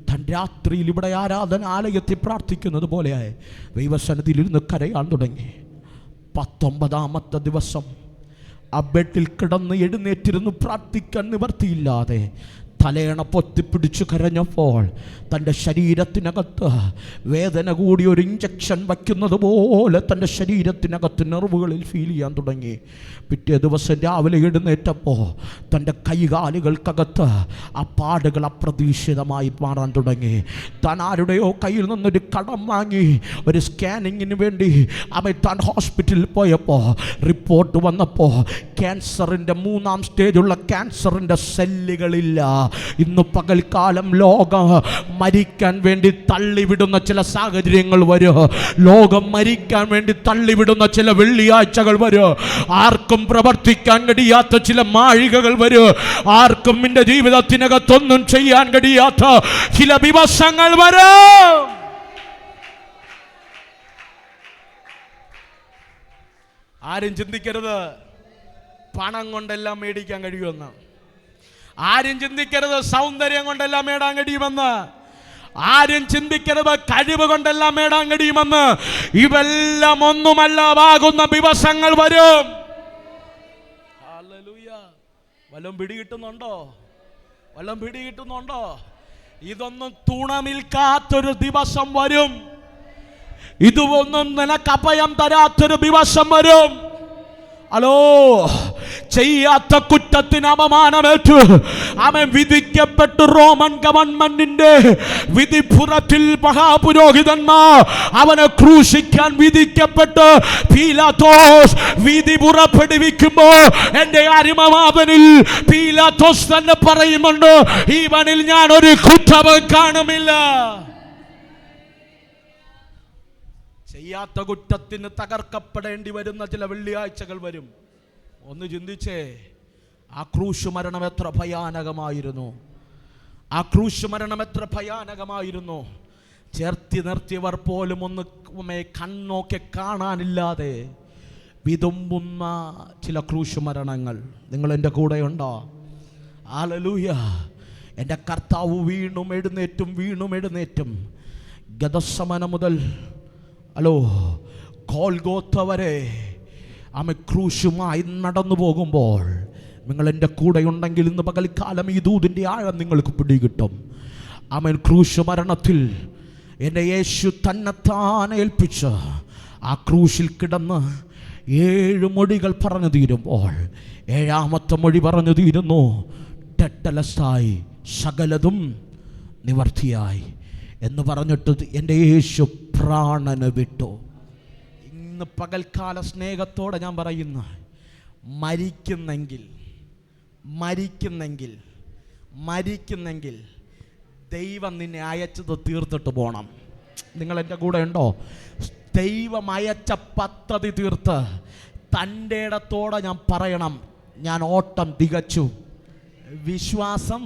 തൻ രാത്രിയിൽ ഇവിടെ ആരാധനാലയത്തിൽ പ്രാർത്ഥിക്കുന്നത് പോലെ ദൈവസന്നിധിയിൽ ഇരുന്ന് കരയാൻ തുടങ്ങി. 19ാമത്തെ ദിവസം ആ ബെഡിൽ കിടന്ന് എഴുന്നേറ്റിരുന്ന് പ്രാർത്ഥിക്കാൻ നിവർത്തിയില്ലാതെ തലയണ പൊത്തിപ്പിടിച്ചു കരഞ്ഞപ്പോൾ തൻ്റെ ശരീരത്തിനകത്ത് വേദന കൂടി ഒരു ഇഞ്ചക്ഷൻ വയ്ക്കുന്നത് പോലെ തൻ്റെ ശരീരത്തിനകത്ത് നെർവുകളിൽ ഫീൽ ചെയ്യാൻ തുടങ്ങി. പിറ്റേ ദിവസം രാവിലെ എഴുന്നേറ്റപ്പോൾ തൻ്റെ കൈകാലുകൾക്കകത്ത് ആ പാടുകൾ അപ്രതീക്ഷിതമായി മാറാൻ തുടങ്ങി. താൻ ആരുടെയോ കയ്യിൽ നിന്നൊരു കടം വാങ്ങി ഒരു സ്കാനിങ്ങിന് വേണ്ടി താൻ ഹോസ്പിറ്റലിൽ പോയപ്പോൾ റിപ്പോർട്ട് വന്നപ്പോൾ ക്യാൻസറിൻ്റെ 3ാം സ്റ്റേജുള്ള ക്യാൻസറിൻ്റെ സെല്ലുകളില്ല. ഇന്ന് പകൽക്കാലം ലോകം മരിക്കാൻ വേണ്ടി തള്ളിവിടുന്ന ചില സാഹചര്യങ്ങൾ വരും. ലോകം മരിക്കാൻ വേണ്ടി തള്ളിവിടുന്ന ചില വെള്ളിയാഴ്ചകൾ വരും. ആർക്കും പ്രവർത്തിക്കാൻ കഴിയാത്ത ചില മാഴികകൾ വരും. ആർക്കും നിന്റെ ജീവിതത്തിനകത്തൊന്നും ചെയ്യാൻ കഴിയാത്ത ചില ദിവസങ്ങൾ വരും. ആരും ചിന്തിക്കരുത് പണം കൊണ്ടെല്ലാം മേടിക്കാൻ കഴിയുമെന്ന്. ആരും ചിന്തിക്കരുത് സൗന്ദര്യം കൊണ്ടെല്ലാം നേടാൻ കഴിയുമെന്ന്. ആരും ചിന്തിക്കരുത് കഴിവ് കൊണ്ടെല്ലാം നേടാൻ കഴിയുമെന്ന്. ഇവെല്ലാം ഒന്നുമല്ലാതാകുന്ന ദിവസങ്ങൾ വരും. ഹല്ലേലൂയ. വല്ലതും പിടികിട്ടുന്നുണ്ടോ? ഇതൊന്നും തുണനിൽക്കാത്തൊരു ദിവസം വരും. ഇതൊന്നും നിനക്ക് അഭയം തരാത്തൊരു ദിവസം വരും. ഹലോ, ചെയ്യാത്ത കുറ്റത്തിന് അപമാനമേറ്റു അവൻ വിധിക്കപ്പെട്ടു. റോമൻ ഗവൺമെന്റിന്റെ വിധിപ്പുറത്തിൽ മഹാപുരോഹിതന്മാർ അവനെ ക്രൂശിക്കാൻ വിധിക്കപ്പെട്ട് പീലാത്തോസ് വിധി പുറപ്പെടുവിക്കുമ്പോ എന്റെ അരുമമാവനിൽ പീലാത്തോസ് തന്നെ പറയുന്നുണ്ട്, ഇവനിൽ ഞാൻ ഒരു കുറ്റവും കാണുമില്ല. ചെയ്യാത്ത കുറ്റത്തിന് തകർക്കപ്പെടേണ്ടി വരുന്ന ചില വെള്ളിയാഴ്ചകൾ വരും. ഒന്ന് ചിന്തിച്ചേ, ആ ക്രൂശ് മരണം എത്ര ഭയാനകമായിരുന്നു. ചേർത്തി നിർത്തിയവർ പോലും ഒന്ന് കണ്ണോക്കെ കാണാനില്ലാതെ വിതുമ്പുന്ന ചില ക്രൂശ് മരണങ്ങൾ. നിങ്ങൾ എൻ്റെ കൂടെയുണ്ടോ? ഹല്ലേലൂയ. എൻ്റെ കർത്താവ് വീണും എഴുന്നേറ്റും ഗദസമന മുതൽ ഗോൽഗോത്ത വരെ ക്രൂശുമായി നടന്നു പോകുമ്പോൾ നിങ്ങൾ എൻ്റെ കൂടെ ഉണ്ടെങ്കിൽ ഇന്ന് പകൽക്കാലം ഈ ദൂതിൻ്റെ ആഴം നിങ്ങൾക്ക് പിടികിട്ടും. ആമേൻ, ക്രൂശ് മരണത്തിൽ എൻ്റെ യേശു തന്നെത്താൻ ഏൽപ്പിച്ച് ആ ക്രൂശിൽ കിടന്ന് 7 മൊഴികൾ പറഞ്ഞു തീരുമ്പോൾ 7ാമത്തെ മൊഴി പറഞ്ഞു തീരുന്നു, ടെട്ടലസായി, സകലതും നിവർത്തിയായി എന്ന് പറഞ്ഞിട്ട് എൻ്റെ യേശു പ്രാണന് വിട്ടു. ഇന്ന് പകൽക്കാല സ്നേഹത്തോടെ ഞാൻ പറയുന്ന, മരിക്കുന്നെങ്കിൽ ദൈവം നിന്നെ അയച്ചത് തീർത്തിട്ട് പോകണം. നിങ്ങൾ എൻ്റെ കൂടെ ഉണ്ടോ? ദൈവം അയച്ച പദ്ധതി തീർത്ത് തൻ്റെ ഇടത്തോടെ ഞാൻ പറയണം, ഞാൻ ഓട്ടം തികച്ചു, വിശ്വാസം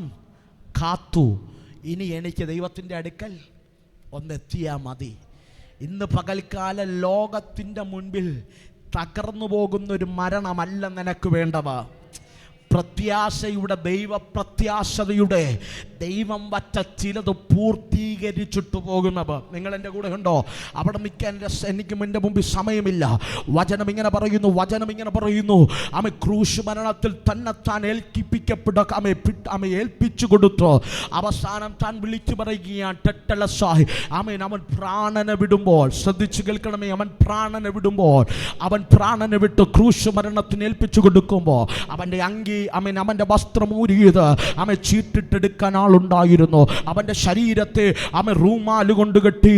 കാത്തു, ഇനി എനിക്ക് ദൈവത്തിൻ്റെ അടുക്കൽ ഒന്നെത്തിയാൽ മതി. ഇന്ന് പകൽക്കാല ലോകത്തിൻ്റെ മുൻപിൽ തകർന്നു പോകുന്നൊരു മരണമല്ല നിനക്ക് വേണ്ടവ. പ്രത്യാശയുടെ, ദൈവപ്രത്യാശതയുടെ, ദൈവം വച്ച ചിലത് പൂർത്തീകരിച്ചിട്ട് പോകുന്നവ. നിങ്ങൾ എൻ്റെ കൂടെ ഉണ്ടോ? അവിടെ നിൽക്കാൻ എനിക്ക് എൻ്റെ മുമ്പിൽ സമയമില്ല. വചനം ഇങ്ങനെ പറയുന്നു, ആമേ, ക്രൂശ് മരണത്തിൽ തന്നെത്താൻ ഏൽപ്പിച്ചു കൊടുത്തു. അവസാനം താൻ വിളിച്ചു പറയുകയാണ്, ടെട്ടലസായി. ആമേൻ, അവൻ പ്രാണനെ വിടുമ്പോൾ, ശ്രദ്ധിച്ചു കേൾക്കണമേ, അവൻ പ്രാണനെ വിട്ട് ക്രൂശ് മരണത്തിന് ഏൽപ്പിച്ചു കൊടുക്കുമ്പോൾ അവൻ്റെ അങ്കി, അവൻ്റെ വസ്ത്രം ഊരിയത് ചീട്ടിട്ടെടുക്കാൻ ആളുണ്ടായിരുന്നു. അവൻ്റെ ശരീരത്തെ റൂമാല് കൊണ്ട് കെട്ടി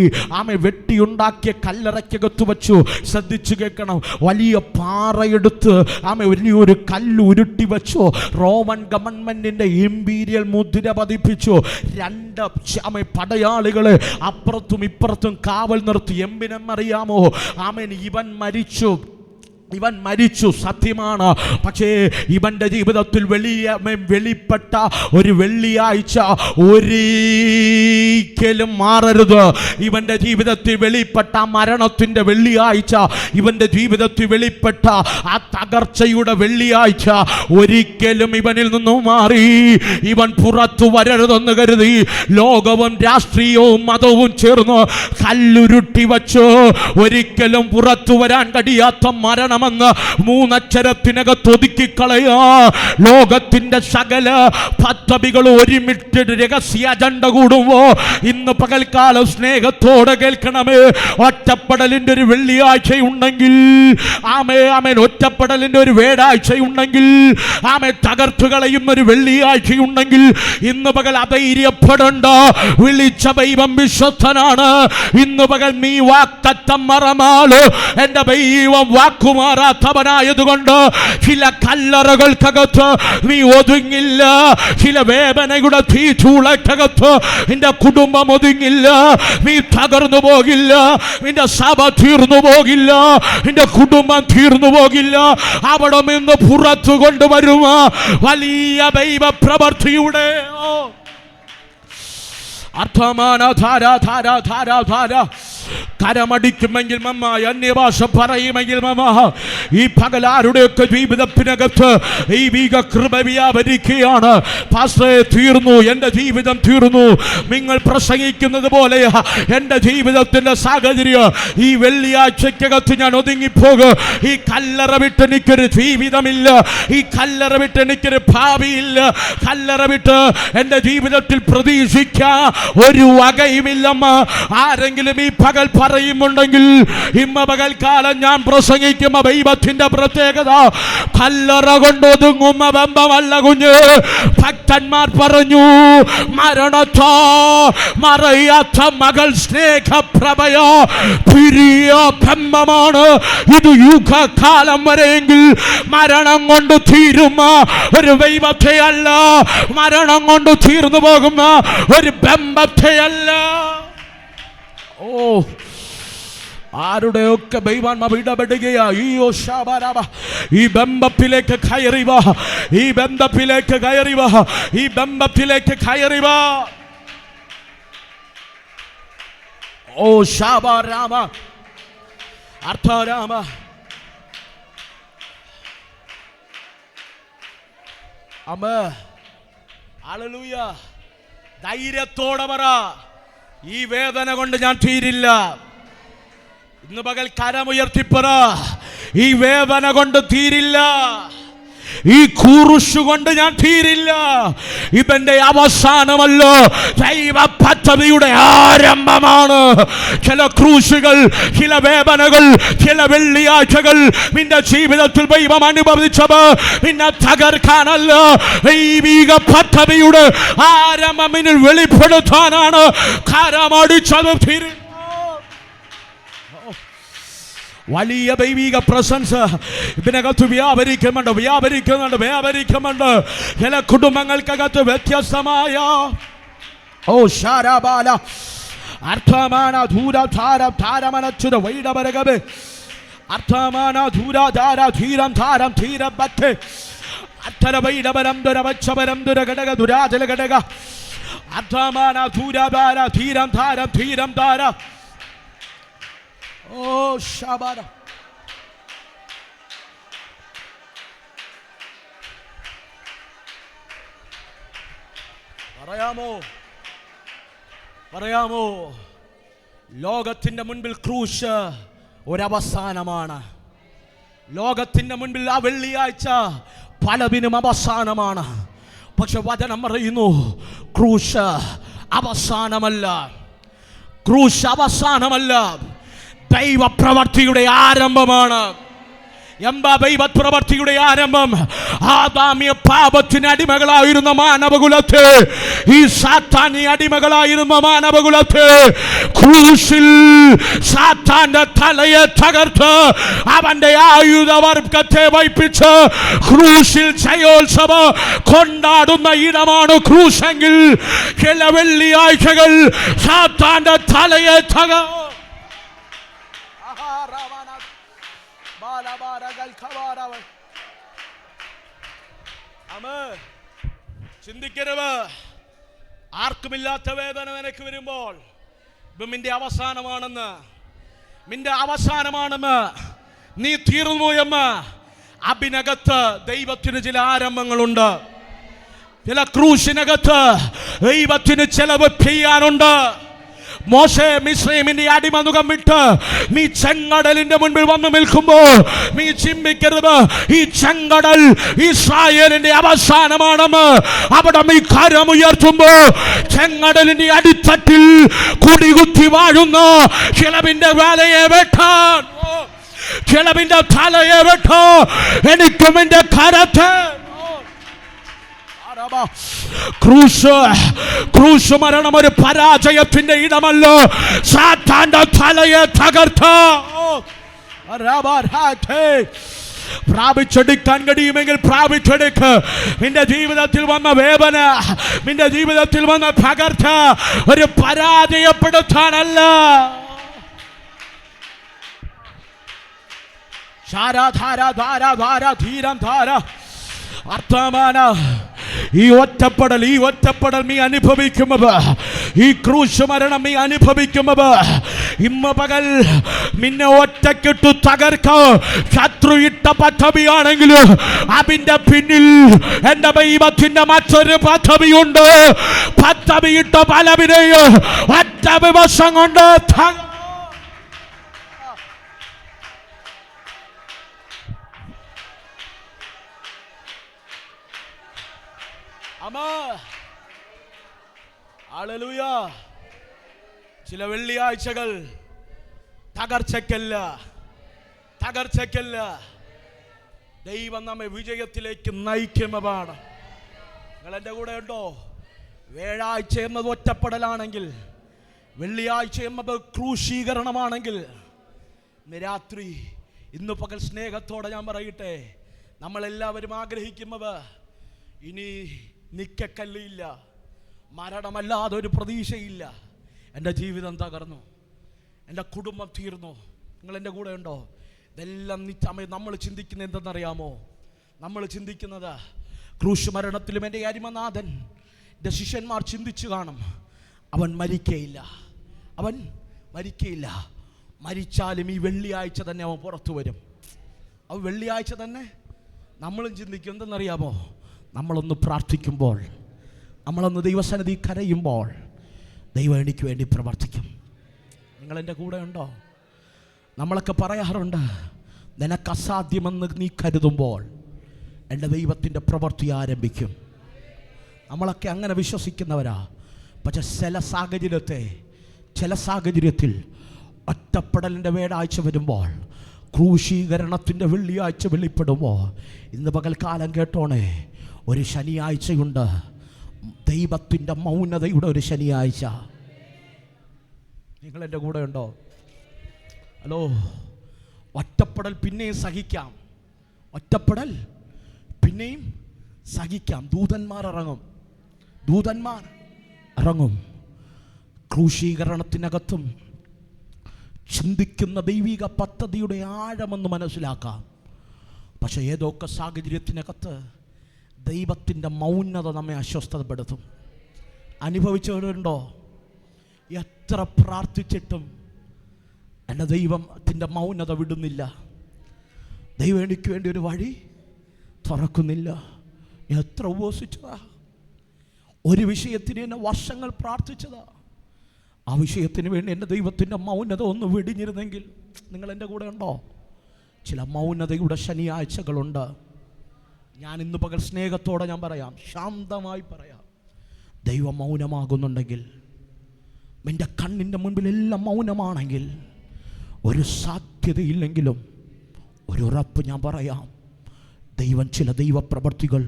വെട്ടിയുണ്ടാക്കിയ കല്ലറയ്ക്കകത്ത് വെച്ചു. ശ്രദ്ധിച്ചു കേൾക്കണം, വലിയ പാറയെടുത്ത് വലിയൊരു കല്ല് ഉരുട്ടി വെച്ചു. റോമൻ ഗവൺമെന്റിന്റെ ഇമ്പീരിയൽ മുദ്ര പതിപ്പിച്ചു. 2 പടയാളികളെ അപ്പുറത്തും ഇപ്പുറത്തും കാവൽ നിർത്തി. എന്തിനെന്നറിയാമോ? ഇവൻ മരിച്ചു, സത്യമാണ്. പക്ഷേ ഇവന്റെ ജീവിതത്തിൽ വെളിപ്പെട്ട ഒരു വെള്ളിയാഴ്ച ഒരിക്കലും മാറരുത്. ഇവന്റെ ജീവിതത്തിൽ വെളിപ്പെട്ട മരണത്തിന്റെ വെള്ളിയാഴ്ച, ഇവന്റെ ജീവിതത്തിൽ വെളിപ്പെട്ട ആ തകർച്ചയുടെ വെള്ളിയാഴ്ച ഒരിക്കലും ഇവനിൽ നിന്നും മാറി ഇവൻ പുറത്തു വരരുതെന്ന് കരുതി ലോകവും രാഷ്ട്രീയവും മതവും ചേർന്ന് കല്ലുരുട്ടി വച്ചു. ഒരിക്കലും പുറത്തു വരാൻ കഴിയാത്ത മരണം 3 അക്ഷരത്തിനകത്ത് ഒതുക്കിക്കളയാ. ലോകത്തിന്റെ സകല പദ്ധതികൾ ഒരുമിച്ച് രഹസ്യ അജണ്ട കൂടുമ്പോ ഇന്ന് പകൽക്കാലം സ്നേഹത്തോടെ കേൾക്കണമേ, ഒറ്റപ്പെടലിന്റെ ഒരു വെള്ളിയാഴ്ചയുണ്ടെങ്കിൽ, ഒറ്റപ്പെടലിന്റെ ഒരു വേടാഴ്ചയുണ്ടെങ്കിൽ, തകർത്തു കളയുന്ന ഒരു വെള്ളിയാഴ്ചയുണ്ടെങ്കിൽ ഇന്ന് പകൽ അധൈര്യപ്പെടണ്ട. വിളിച്ച ദൈവം വിശ്വസ്തനാണ്. ഇന്ന് പകൽ നീ വാക്തത്തം മറമാള്, എന്റെ ദൈവം വാക്കുമാറാത്തവനായതുകൊണ്ട് ചില കല്ലറകൾക്കകത്ത് നീ ഒതുങ്ങില്ല. ചില വേദനയുടെ തീച്ചൂളക്കകത്ത് നിന്റെ കുടുംബം ഒതുങ്ങില്ല. നീ തകർന്നു പോകില്ല. നിന്റെ സഭ തീർന്നു പോകില്ല. നിന്റെ കുടുംബം തീർന്നു പോകില്ല. അവിടെ നിന്ന് പുറത്തു കൊണ്ടുവരുക വലിയ ദൈവ പ്രവൃത്തിയുടെ അർത്ഥമാന ധാര ധാര ധാര ധാര. കരമടിക്കുമെങ്കിൽ മമ്മ, അന്യഭാഷ പറയുമെങ്കിൽ മമ്മ, ഈ പകലാരുടെയൊക്കെ ജീവിതത്തിനകത്ത് ഈ കൃപ വ്യാപരിക്കുകയാണ്. പാസ്റ്ററെ, തീർന്നു, എൻ്റെ ജീവിതം തീർന്നു. നിങ്ങൾ പ്രസംഗിക്കുന്നത് പോലെ എൻ്റെ ജീവിതത്തിൻ്റെ സാഹചര്യം ഈ വെള്ളിയാഴ്ചക്കകത്ത് ഞാൻ ഒതുങ്ങിപ്പോകും. ഈ കല്ലറ വിട്ട് എനിക്കൊരു ജീവിതമില്ല. ഈ കല്ലറ വിട്ട് എനിക്കൊരു ഭാവിയില്ല. കല്ലറ വിട്ട് എൻ്റെ ജീവിതത്തിൽ പ്രതീക്ഷിക്കാൻ ഒരു വകയുമില്ലമ്മ. ആരെങ്കിലും ഈ പകൽ പറയുമുണ്ടെങ്കിൽ ഇന്ന് പകൽക്കാലം ഞാൻ പ്രസംഗിക്കുന്ന ദൈവത്തിന്റെ പ്രത്യേകത കല്ലറ കൊണ്ടൊതുങ്ങുന്ന ബന്ധമല്ല കുഞ്ഞ്. ഭക്തന്മാർ പറഞ്ഞു, മരണത്തോ മറയാത്ത മകൾ സ്നേഹപ്രഭയോ പ്രിയ ബന്ധമാണ് ഇത്. യുഗകാലം വരെയെങ്കിൽ മരണം കൊണ്ട് തീരുന്ന ഒരു ദൈവത്തെയല്ല, മരണം കൊണ്ട് തീർന്നു പോകുന്ന ഒരു ബന്ധത്തെയല്ല. ഓ, ആരുടെയൊക്കെ ദൈവാത്മാവ് ഇടപെടുകയാ. ഈ ബന്ധത്തിലേക്ക് കയറി വാ, ഈ ബന്ധത്തിലേക്ക് കയറി വാ, ഈ ബന്ധത്തിലേക്ക് കയറി വാ. ഓ ശാബ രാമ അർത്ഥ രാമ. അമ്മേ, ഹല്ലേലൂയ. ധൈര്യത്തോടെ പറ, ഈ വേദന കൊണ്ട് ഞാൻ തീരില്ല. ഇന്ന് പകൽ കരമുയർത്തിപ്പറ, ഈ വേദന കൊണ്ട് തീരില്ല. ഈ കുരിശ് കൊണ്ട് ഞാൻ തീരില്ല. ഇതെന്റെ അവസാനമല്ല, ദൈവ പദ്ധതിയുടെ ആരംഭമാണ്. ചില ക്രൂശുകൾ, ചില വേദനകൾ, ചില വെള്ളിയാഴ്ചകൾ നിന്റെ ജീവിതത്തിൽ ദൈവം അനുഭവിച്ചത് നിന്നെ തകർക്കാനല്ല, ദൈവിക പദ്ധതിയുടെ ആരംഭം നിന്നിൽ വെളിപ്പെടുത്താനാണ്. കരമടിച്ചത് തീരും. വലിയ ദൈവിക പ്രസൻസ് ഇതിനകത്ത് വ്യാപരിക്കുന്നുണ്ട്. ചില കുടുംബങ്ങൾക്കകത്ത് വ്യത്യസ്തമായ ശാരാബാല അർത്ഥമാന ധൂരധാര ധാരമനച്ചുര വൈഡവരകവേ അർത്ഥമാന ധൂരാധാര ധീരം ധാരം ധീരബദ്ധേ അർത്ഥര വൈഡവരം ദുരവച്ചവരം ദുരഘടക ദുരാജല ഘടക അർത്ഥമാന ധൂരാധാര ധീരം ധാരം ധീരം ധാര. ഓ ശബര പറയാമോ ലോകത്തിന്റെ മുൻപിൽ ക്രൂശ് ഒരവസാനമാണ്. ലോകത്തിന്റെ മുൻപിൽ ആ വെള്ളിയാഴ്ച പലതിനും അവസാനമാണ്. പക്ഷെ വചനം പറയുന്നു ക്രൂശ് അവസാനമല്ല. ക്രൂശ് അവസാനമല്ല, ദൈവപ്രവർത്തിയുടെ ആരംഭമാണ്. എന്താ ദൈവപ്രവർത്തിയുടെ ആരംഭം? ആദാമ്യ പാപത്തിന് അടിമകളായിരുന്ന മാനവകുലത്തെ, ഈ സാത്താന്യ അടിമകളായിരുന്ന മാനവകുലത്തെ ക്രൂശിൽ സാത്താന്റെ തലയെ തകർത്ത് അവന്റെ ആയുധവർഗത്തെ വയ്പ്പിച്ച് ക്രൂശിൽ ജയോത്സവം കൊണ്ടാടുന്ന ഇടമാണ് ക്രൂശെങ്കിൽ ചില വെള്ളിയാഴ്ചകൾ സാത്താന്റെ തലയെ ചിന്തിക്കരുത്. ആർക്കുമില്ലാത്ത വേദന നിനക്ക് വരുമ്പോൾ നിന്റെ അവസാനമാണെന്ന് നീ തീർന്നു എന്ന് അതിനകത്ത് ദൈവത്തിന് ചില ആരംഭങ്ങളുണ്ട്. ചില ക്രൂശിനകത്ത് ദൈവത്തിന് ചിലവ് ചെയ്യാനുണ്ട്. മോശെ മിസ്രയീമിന്റെ അടിമനുകം വിട്ട് നീ ചെങ്കടലിന്റെ മുൻപിൽ വന്നു നിൽക്കുമ്പോൾ നീ ചിന്തിക്കരുത് ഈ ചെങ്കടൽ ഇസ്രായേലിന്റെ അവസാനമാണെന്ന്. അവിടെ നീ കരമുയർത്തുമ്പോൾ ചെങ്കടലിന്റെ അടിത്തട്ടിൽ കുടികുത്തി വാഴുന്ന ചിലവിന്റെ വേലയെ വെട്ടാൻ, ചിലവിന്റെ തലയെ വെട്ടോ എനിക്കും എന്റെ കരത്തെ. ക്രൂശ് മരണം ഒരു പരാജയത്തിന്റെ ഇടമല്ല, സാത്താന്റെ തലയെ തകർത്ത. പ്രാപിച്ചെടുക്കാൻ കഴിയുമെങ്കിൽ പ്രാപിച്ചെടുക്ക്. നിന്റെ ജീവിതത്തിൽ വന്ന വേദന, നിന്റെ ജീവിതത്തിൽ വന്ന തകർച്ച ഒരു പരാജയപ്പെടുത്താനല്ല. ധാര ധാര ധാര ധീരം ധാര അർത്ഥമാന. ഈ ഒറ്റപ്പെടൽ നീ അനുഭവിക്കുന്നത്, ഈ ക്രൂശ് മരണം നീ അനുഭവിക്കുന്നത് ഇന്ന് പകൽ നിന്നെ ഒറ്റക്കിട്ടു തകർക്ക ശത്രു ഇട്ട പദ്ധതിയാണെങ്കിൽ അതിന്റെ പിന്നിൽ എന്റെ ദൈവത്തിന്റെ മറ്റൊരു പദ്ധതിയുണ്ട്. പദ്ധതിയിട്ട പലവിനെയും ഒറ്റ ദിവസം കൊണ്ട് ചില വെള്ളിയാഴ്ചകൾ തകർച്ചയ്ക്കല്ല. ദൈവം നമ്മെ വിജയത്തിലേക്ക് നയിക്കുന്നതാണ്. നിങ്ങൾ എൻ്റെ കൂടെ ഉണ്ടോ? വ്യാഴാഴ്ച എന്നത് ഒറ്റപ്പെടലാണെങ്കിൽ, വെള്ളിയാഴ്ച എന്നത് ക്രൂശീകരണമാണെങ്കിൽ, ഇന്ന് രാത്രി, ഇന്ന് പകൽ സ്നേഹത്തോടെ ഞാൻ പറയട്ടെ, നമ്മളെല്ലാവരും ആഗ്രഹിക്കുന്നത് ഇനി നിക്കക്കല്ലില്ല, മരണമല്ലാതെ ഒരു പ്രതീക്ഷയില്ല. എൻ്റെ ജീവിതം തകർന്നു, എൻ്റെ കുടുംബം തീർന്നു. നിങ്ങൾ എൻ്റെ കൂടെ ഉണ്ടോ? ഇതെല്ലാം നമ്മൾ ചിന്തിക്കുന്നത് എന്തെന്നറിയാമോ? നമ്മൾ ചിന്തിക്കുന്നത് ക്രൂശ് മരണത്തിലും എൻ്റെ അരിമനാഥൻ, എൻ്റെ ശിഷ്യന്മാർ ചിന്തിച്ചു കാണും, അവൻ മരിക്കയില്ല. മരിച്ചാലും ഈ വെള്ളിയാഴ്ച തന്നെ അവൻ പുറത്തു വരും. അവൻ വെള്ളിയാഴ്ച തന്നെ. നമ്മളും ചിന്തിക്കും എന്തെന്നറിയാമോ? നമ്മളൊന്ന് പ്രാർത്ഥിക്കുമ്പോൾ, നമ്മളൊന്ന് ദൈവസന്നിധി കരയുമ്പോൾ ദൈവം എനിക്ക് വേണ്ടി പ്രവർത്തിക്കും. നിങ്ങളെൻ്റെ കൂടെ ഉണ്ടോ? നമ്മളൊക്കെ പറയാറുണ്ട്, നിനക്ക് അസാധ്യമെന്ന് നീ കരുതുമ്പോൾ എൻ്റെ ദൈവത്തിൻ്റെ പ്രവൃത്തി ആരംഭിക്കും. നമ്മളൊക്കെ അങ്ങനെ വിശ്വസിക്കുന്നവരാ. പക്ഷെ ചില സാഹചര്യത്തിൽ ഒറ്റപ്പെടലിൻ്റെ വേടാഴ്ച വരുമ്പോൾ, ക്രൂശീകരണത്തിൻ്റെ വെള്ളിയാഴ്ച വെളിപ്പെടുമ്പോൾ, ഇന്ന് പകൽക്കാലം കേട്ടോണേ, ഒരു ശനിയാഴ്ചയുണ്ട്, ദൈവത്തിൻ്റെ മൗനതയുടെ ഒരു ശനിയാഴ്ച. നിങ്ങളെൻ്റെ കൂടെ ഉണ്ടോ? ഹലോ. ഒറ്റപ്പെടൽ പിന്നെയും സഹിക്കാം, ഒറ്റപ്പെടൽ പിന്നെയും സഹിക്കാം. ദൂതന്മാർ ഇറങ്ങും. ക്രൂശീകരണത്തിനകത്തും ചിന്തിക്കുന്ന ദൈവിക പദ്ധതിയുടെ ആഴമെന്ന് മനസ്സിലാക്കാം. പക്ഷേ ഏതൊക്കെ സാഹചര്യത്തിനകത്ത് ദൈവത്തിൻ്റെ മൗനത നമ്മെ അസ്വസ്ഥതപ്പെടുത്തും. അനുഭവിച്ചവരുണ്ടോ? എത്ര പ്രാർത്ഥിച്ചിട്ടും എൻ്റെ ദൈവത്തിൻ്റെ മൗനത വിടുന്നില്ല. ദൈവം എനിക്ക് വേണ്ടി ഒരു വഴി തുറക്കുന്നില്ല. എത്ര ഉപവസിച്ചതാ, ഒരു വിഷയത്തിന് എന്നെ വർഷങ്ങൾ പ്രാർത്ഥിച്ചതാ. ആ വിഷയത്തിന് വേണ്ടി എൻ്റെ ദൈവത്തിൻ്റെ മൗനത ഒന്ന് വെടിഞ്ഞിരുന്നെങ്കിൽ. നിങ്ങൾ എൻ്റെ കൂടെ ഉണ്ടോ? ചില മൗനതയുടെ ശനിയാഴ്ചകളുണ്ട്. ഞാൻ ഇന്ന് പകൽ സ്നേഹത്തോടെ ഞാൻ പറയാം, ശാന്തമായി പറയാം, ദൈവം മൗനമാകുന്നുണ്ടെങ്കിൽ, എൻ്റെ കണ്ണിൻ്റെ മുൻപിലെല്ലാം മൗനമാണെങ്കിൽ, ഒരു സാധ്യതയില്ലെങ്കിലും ഒരു ഉറപ്പ് ഞാൻ പറയാം, ദൈവം ചില ദൈവപ്രവർത്തികൾ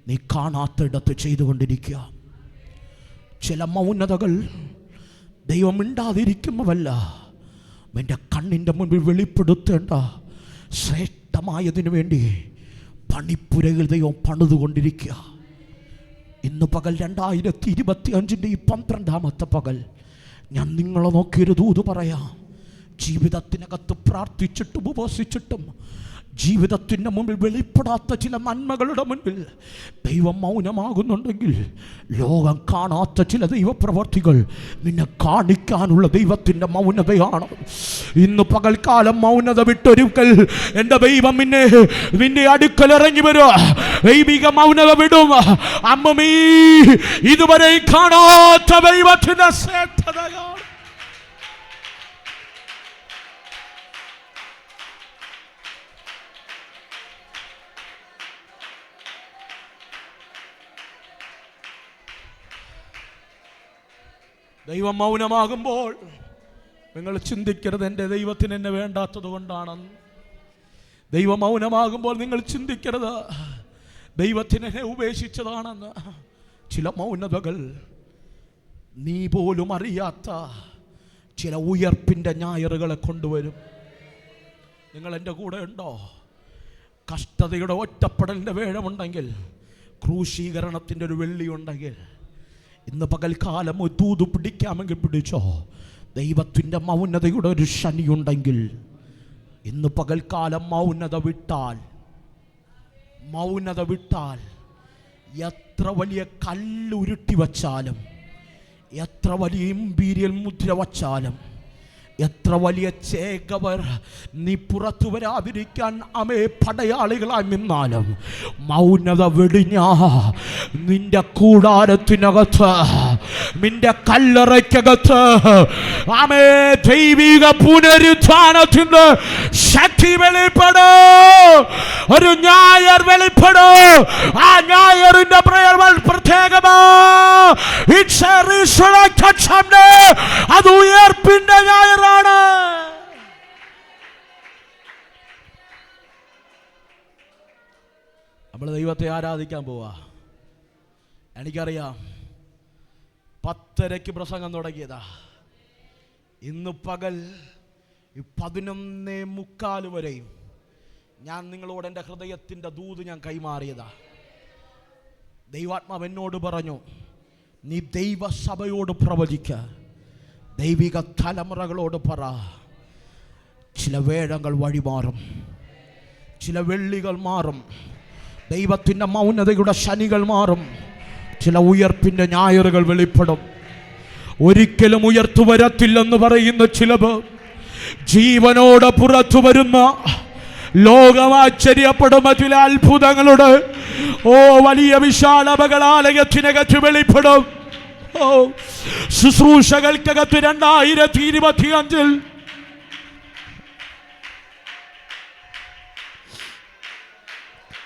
നീ കാണാത്തിടത്ത് ചെയ്തുകൊണ്ടിരിക്കുക. ചില മൗനതകൾ ദൈവം മിണ്ടാതിരിക്കുമ്പോഴല്ല, എൻ്റെ കണ്ണിൻ്റെ മുൻപിൽ വെളിപ്പെടുത്തേണ്ട ശ്രേഷ്ഠമായതിനു വേണ്ടി പണിപ്പുരകൾ ദൈവം പണിതുകൊണ്ടിരിക്കുക. ഇന്ന് പകൽ 2025 ഈ 12ാമത്തെ പകൽ ഞാൻ നിങ്ങളെ നോക്കിയൊരു ദൂത് പറയാം. ജീവിതത്തിനകത്ത് പ്രാർത്ഥിച്ചിട്ടും ഉപവസിച്ചിട്ടും ജീവിതത്തിൻ്റെ മുമ്പിൽ വെളിപ്പെടാത്ത ചില നന്മകളുടെ മുൻപിൽ ദൈവം മൗനമാകുന്നുണ്ടെങ്കിൽ, ലോകം കാണാത്ത ചില ദൈവപ്രവർത്തികൾ നിന്നെ കാണിക്കാനുള്ള ദൈവത്തിൻ്റെ മൗനതയാണ്. ഇന്ന് പകൽക്കാലം മൗനത വിട്ടൊരുക്കൽ എൻ്റെ ദൈവം നിന്റെ അടുക്കൽ ഇറങ്ങി വരും. ദൈവിക മൗനത വിടും. അമ്മമീ ഇതുവരെ കാണാത്ത ദൈവത്തിൻ്റെ ശ്രേഷ്ഠതയാണ്. ദൈവം മൗനമാകുമ്പോൾ നിങ്ങൾ ചിന്തിക്കരുത് എൻ്റെ ദൈവത്തിന് എന്നെ വേണ്ടാത്തത് കൊണ്ടാണെന്ന്. ദൈവം മൗനമാകുമ്പോൾ നിങ്ങൾ ചിന്തിക്കരുത് ദൈവത്തിന് എന്നെ ഉപേക്ഷിച്ചതാണെന്ന്. ചില മൗനതകൾ നീ പോലും അറിയാത്ത ചില ഉയർപ്പിൻ്റെ ഞായറുകളെ കൊണ്ടുവരും. നിങ്ങൾ എൻ്റെ കൂടെ ഉണ്ടോ? കഷ്ടതയുടെ ഒറ്റപ്പെടലിൻ്റെ വേഴമുണ്ടെങ്കിൽ, ക്രൂശീകരണത്തിൻ്റെ ഒരു വെള്ളിയുണ്ടെങ്കിൽ, ഇന്ന് പകൽക്കാലം ഒരു തൂതു പിടിക്കാമെങ്കിൽ പിടിച്ചോ. ദൈവത്തിൻ്റെ മൗനതയുടെ ഒരു ശനിയുണ്ടെങ്കിൽ ഇന്ന് പകൽക്കാലം മൗനത വിട്ടാൽ എത്ര വലിയ കല്ലുരുട്ടി വച്ചാലും, എത്ര വലിയ ഇമ്പീരിയൽ മുദ്ര വച്ചാലും, എത്ര വലിയ ചേകവർ നീ പുറത്തു വരാതിരിക്കാൻ പടയാളികളായി നിന്നാലും, മൗനത വെടിഞ്ഞ നിന്റെ കൂടാരത്തിനകത്ത്, നിന്റെ കല്ലറയ്ക്കകത്ത് ദൈവിക പുനരുത്ഥാനത്തിന്റെ ശക്തി വെളിപ്പെടോ. ഒരു ഞായർ വെളിപ്പെടോ. ആ ഞായറിന്റെ പ്രത്യേകമാ അത് ഉയർപ്പിന്റെ ഞായറാണ്. നമ്മൾ ദൈവത്തെ ആരാധിക്കാൻ പോവാ. എനിക്കറിയാം 10:30 പ്രസംഗം തുടങ്ങിയതാ. ഇന്ന് പകൽ 11:45 വരെയും ഞാൻ നിങ്ങളോട് എൻ്റെ ഹൃദയത്തിൻ്റെ ദൂത് ഞാൻ കൈമാറിയതാ. ദൈവാത്മാവ് എന്നോട് പറഞ്ഞു, നീ ദൈവസഭയോട് പ്രവചിക്ക, ദൈവിക തലമുറകളോട് പറ. ചില വേഴങ്ങൾ വഴിമാറും, ചില വെള്ളികൾ മാറും, ദൈവത്തിൻ്റെ മൗനതയുടെ ശനികൾ മാറും, ചില ഉയർപ്പിൻ്റെ ഞായറുകൾ വെളിപ്പെടും. ഒരിക്കലും ഉയർത്തു വരത്തില്ലെന്ന് പറയുന്ന ചിലവ് ജീവനോട് പുറത്തു വരുന്ന, ലോകം ആശ്ചര്യപ്പെടുന്ന ചില അത്ഭുതങ്ങളുടെ വലിയ വിശാല അപകടാലയത്തിനകത്ത് വെളിപ്പെടും. ശുശ്രൂഷകൾക്കകത്ത് 2025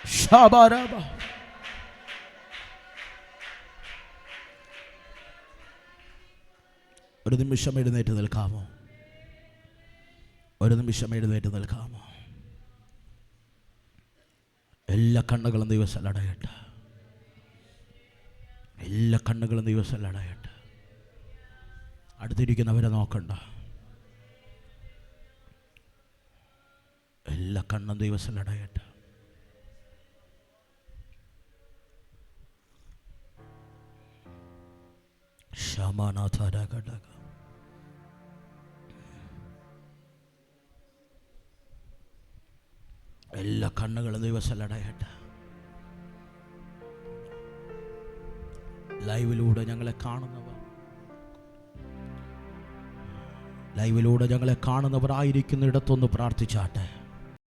ഷാബാരാബ. ഒരു നിമിഷം എഴുന്നേറ്റ് നിൽക്കാമോ? ഒരു നിമിഷം എഴുന്നേറ്റ് നിൽക്കാമോ? എല്ലാ കണ്ണുകളും ദിവസം അടയട്ടെ. എല്ലാ കണ്ണുകളും ദിവസം അടയട്ടെ. അടുത്തിരിക്കുന്നവരെ നോക്കണ്ട. എല്ലാ കണ്ണും ദിവസം അടയട്ടെ. ഷമാനാഥരഘടക. എല്ലാ കണ്ണുകളും ദിവസം അടയട്ടെ. ലൈവിലൂടെ ഞങ്ങളെ കാണുന്നവർ ആയിരിക്കുന്നിടത്തൊന്ന് പ്രാർത്ഥിച്ചാട്ടെ.